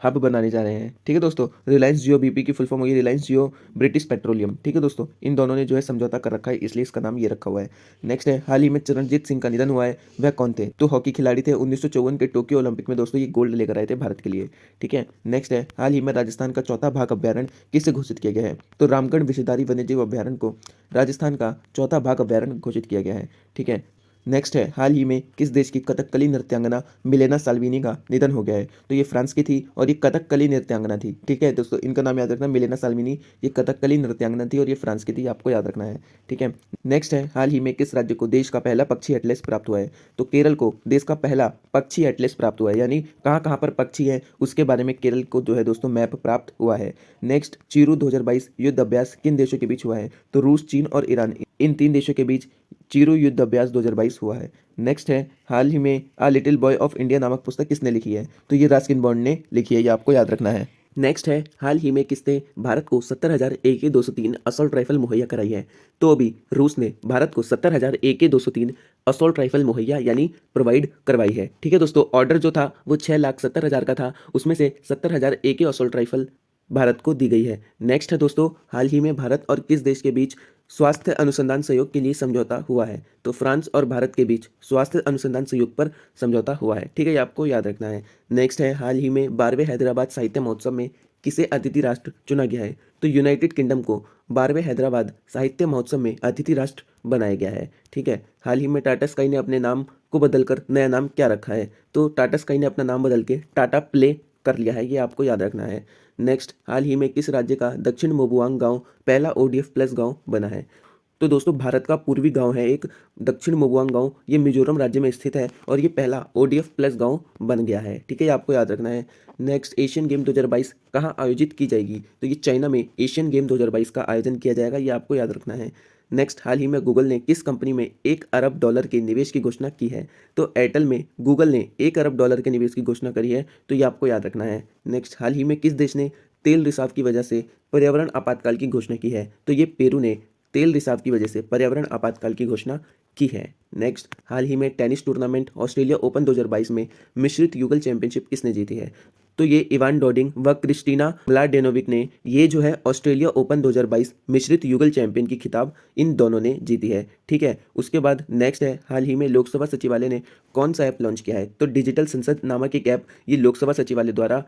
हब बनाने जा रहे हैं। ठीक है दोस्तों, रिलायंस जियो बीपी की फुल फॉर्म होगी रिलायंस जियो ब्रिटिश पेट्रोलियम। ठीक है दोस्तों, इन दोनों ने जो है समझौता कर रखा है इसलिए इसका नाम ये रखा हुआ है। नेक्स्ट है, हाल ही में चरणजीत सिंह का निधन हुआ है, वह कौन थे? तो हॉकी खिलाड़ी थे, 1954 के टोक्यो ओलंपिक में दोस्तों ये गोल्ड लेकर आए थे भारत के लिए। ठीक है, नेक्स्ट है, हाल ही में राजस्थान का चौथा बाघ अभ्यारण्य किससे घोषित किया गया है? तो रामगढ़ विषधारी वन्यजीव अभ्यारण्य को राजस्थान का चौथा बाघ अभ्यारण्य घोषित किया गया है। ठीक है, नेक्स्ट है, हाल ही में किस देश की कथकली नृत्यांगना मिलेना साल्विनी का निधन हो गया है? तो ये फ्रांस की थी और ये कथकली नृत्यांगना थी। ठीक है दोस्तों, इनका नाम याद रखना, मिलेना साल्विनी। ये कथकली नृत्यांगना थी और ये फ्रांस की थी, आपको याद रखना है। ठीक है। नेक्स्ट है, हाल ही में किस राज्य को देश का पहला पक्षी एटलस प्राप्त हुआ है? तो केरल को देश का पहला पक्षी एटलस प्राप्त हुआ है, यानी कहाँ कहाँ पर पक्षी हैं उसके बारे में केरल को जो है दोस्तों मैप प्राप्त हुआ है। नेक्स्ट, चीरू 2022 युद्ध अभ्यास किन देशों के बीच हुआ है? तो रूस, चीन और ईरान, इन 3 देशों के बीच चीरू युद्ध अभ्यास 2022 हुआ है। नेक्स्ट है, हाल ही में a little boy of India नामक पुस्तक किसने लिखी है? तो ये रस्किन बॉन्ड ने लिखी है, ये आपको याद रखना है। नेक्स्ट है, हाल ही में किसने भारत को 70,000 AK-203 असॉल्ट राइफल मुहैया कराई है? तो अभी रूस ने भारत को 70,000 AK-203 असॉल्ट राइफल मुहैया यानी प्रोवाइड करवाई है। ठीक है दोस्तों, ऑर्डर जो था वो 6,70,000 का था, उसमें से 70,000 AK असॉल्ट राइफल भारत को दी गई है। नेक्स्ट है दोस्तों, हाल ही में भारत और किस देश के बीच स्वास्थ्य अनुसंधान सहयोग के लिए समझौता हुआ है? तो फ्रांस और भारत के बीच स्वास्थ्य अनुसंधान सहयोग पर समझौता हुआ है। ठीक है, ये आपको याद रखना है। नेक्स्ट है, हाल ही में 12वें हैदराबाद साहित्य महोत्सव में किसे अतिथि राष्ट्र चुना गया है? तो यूनाइटेड किंगडम को 12वें हैदराबाद साहित्य महोत्सव में अतिथि राष्ट्र बनाया गया है। ठीक है। हाल ही में टाटा स्काई ने अपने नाम को बदलकर नया नाम क्या रखा है? तो टाटा स्काई ने अपना नाम बदल के टाटा प्ले कर लिया है, ये आपको याद रखना है। नेक्स्ट, हाल ही में किस राज्य का दक्षिण मोबुआंग गांव पहला ODF प्लस गांव बना है? तो दोस्तों, भारत का पूर्वी गांव है एक दक्षिण मोबुआंग गांव, ये मिजोरम राज्य में स्थित है और ये पहला ODF प्लस गांव बन गया है। ठीक है, ये आपको याद रखना है। नेक्स्ट, एशियन गेम 2022 कहाँ आयोजित की जाएगी? तो ये चाइना में एशियन गेम 2022 का आयोजन किया जाएगा, ये आपको याद रखना है। नेक्स्ट, हाल ही में गूगल ने किस कंपनी में $1 अरब के निवेश की घोषणा की है? तो एयरटेल में गूगल ने $1 अरब के निवेश की घोषणा करी है, तो ये आपको याद रखना है। नेक्स्ट, हाल ही में किस देश ने तेल रिसाव की वजह से पर्यावरण आपातकाल की घोषणा की है? तो ये पेरू ने तेल रिसाव की वजह से पर्यावरण आपातकाल की घोषणा की है। नेक्स्ट, हाल ही में टेनिस टूर्नामेंट ऑस्ट्रेलिया ओपन 2022 में मिश्रित युगल चैंपियनशिप किसने जीती है? तो ये इवान डोडिंग व क्रिस्टीना म्लाडेनोविक ने ये जो है ऑस्ट्रेलिया ओपन 2022 मिश्रित युगल चैंपियन की खिताब इन दोनों ने जीती है। ठीक है। उसके बाद नेक्स्ट है, हाल ही में लोकसभा सचिवालय ने कौन सा ऐप लॉन्च किया है? तो डिजिटल संसद नामक एक ऐप ये लोकसभा सचिवालय द्वारा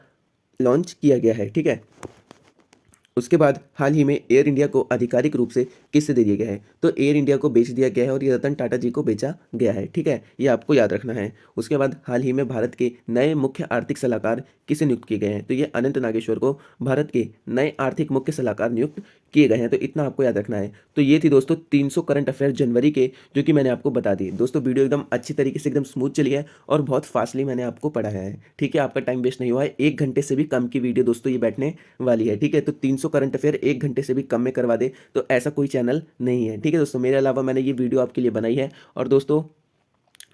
लॉन्च किया गया है। ठीक है। उसके बाद हाल ही में एयर इंडिया को आधिकारिक रूप से किससे दे दिया गया है? तो एयर इंडिया को बेच दिया गया है और ये रतन टाटा जी को बेचा गया है। ठीक है, ये आपको याद रखना है। उसके बाद हाल ही में भारत के नए मुख्य आर्थिक सलाहकार किसे नियुक्त किए गए हैं? तो ये अनंत नागेश्वर को भारत के नए आर्थिक मुख्य सलाहकार नियुक्त किए गए हैं, तो इतना आपको याद रखना है। तो ये थी दोस्तों 300 करंट अफेयर जनवरी के, जो कि मैंने आपको बता दी। दोस्तों, वीडियो एकदम अच्छी तरीके से एकदम स्मूथ चली है और बहुत फास्टली मैंने आपको पढ़ाया है। ठीक है, आपका टाइम वेस्ट नहीं हुआ है। 1 घंटे से भी कम की वीडियो दोस्तों ये बैठने वाली है। ठीक है, तो 300 करंट अफेयर 1 घंटे से भी कम में करवा दे तो ऐसा कोई चैनल नहीं है। ठीक है दोस्तों, मेरे अलावा मैंने ये वीडियो आपके लिए बनाई है। और दोस्तों,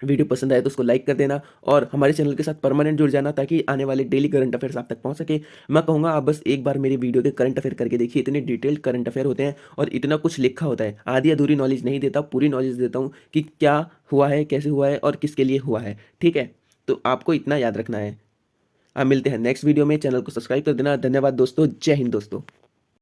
वीडियो पसंद आए तो उसको लाइक कर देना और हमारे चैनल के साथ परमानेंट जुड़ जाना, ताकि आने वाले डेली करंट अफेयर्स आप तक पहुंच सके। मैं कहूँगा आप बस एक बार मेरी वीडियो के करंट अफेयर करके देखिए, इतने डिटेल्ड करंट अफेयर होते हैं और इतना कुछ लिखा होता है। आधी अधूरी नॉलेज नहीं देता, पूरी नॉलेज देता हूँ कि क्या हुआ है, कैसे हुआ है और किसके लिए हुआ है। ठीक है, तो आपको इतना याद रखना है। आप मिलते हैं नेक्स्ट वीडियो में, चैनल को सब्सक्राइब कर देना। धन्यवाद दोस्तों, जय हिंद दोस्तों।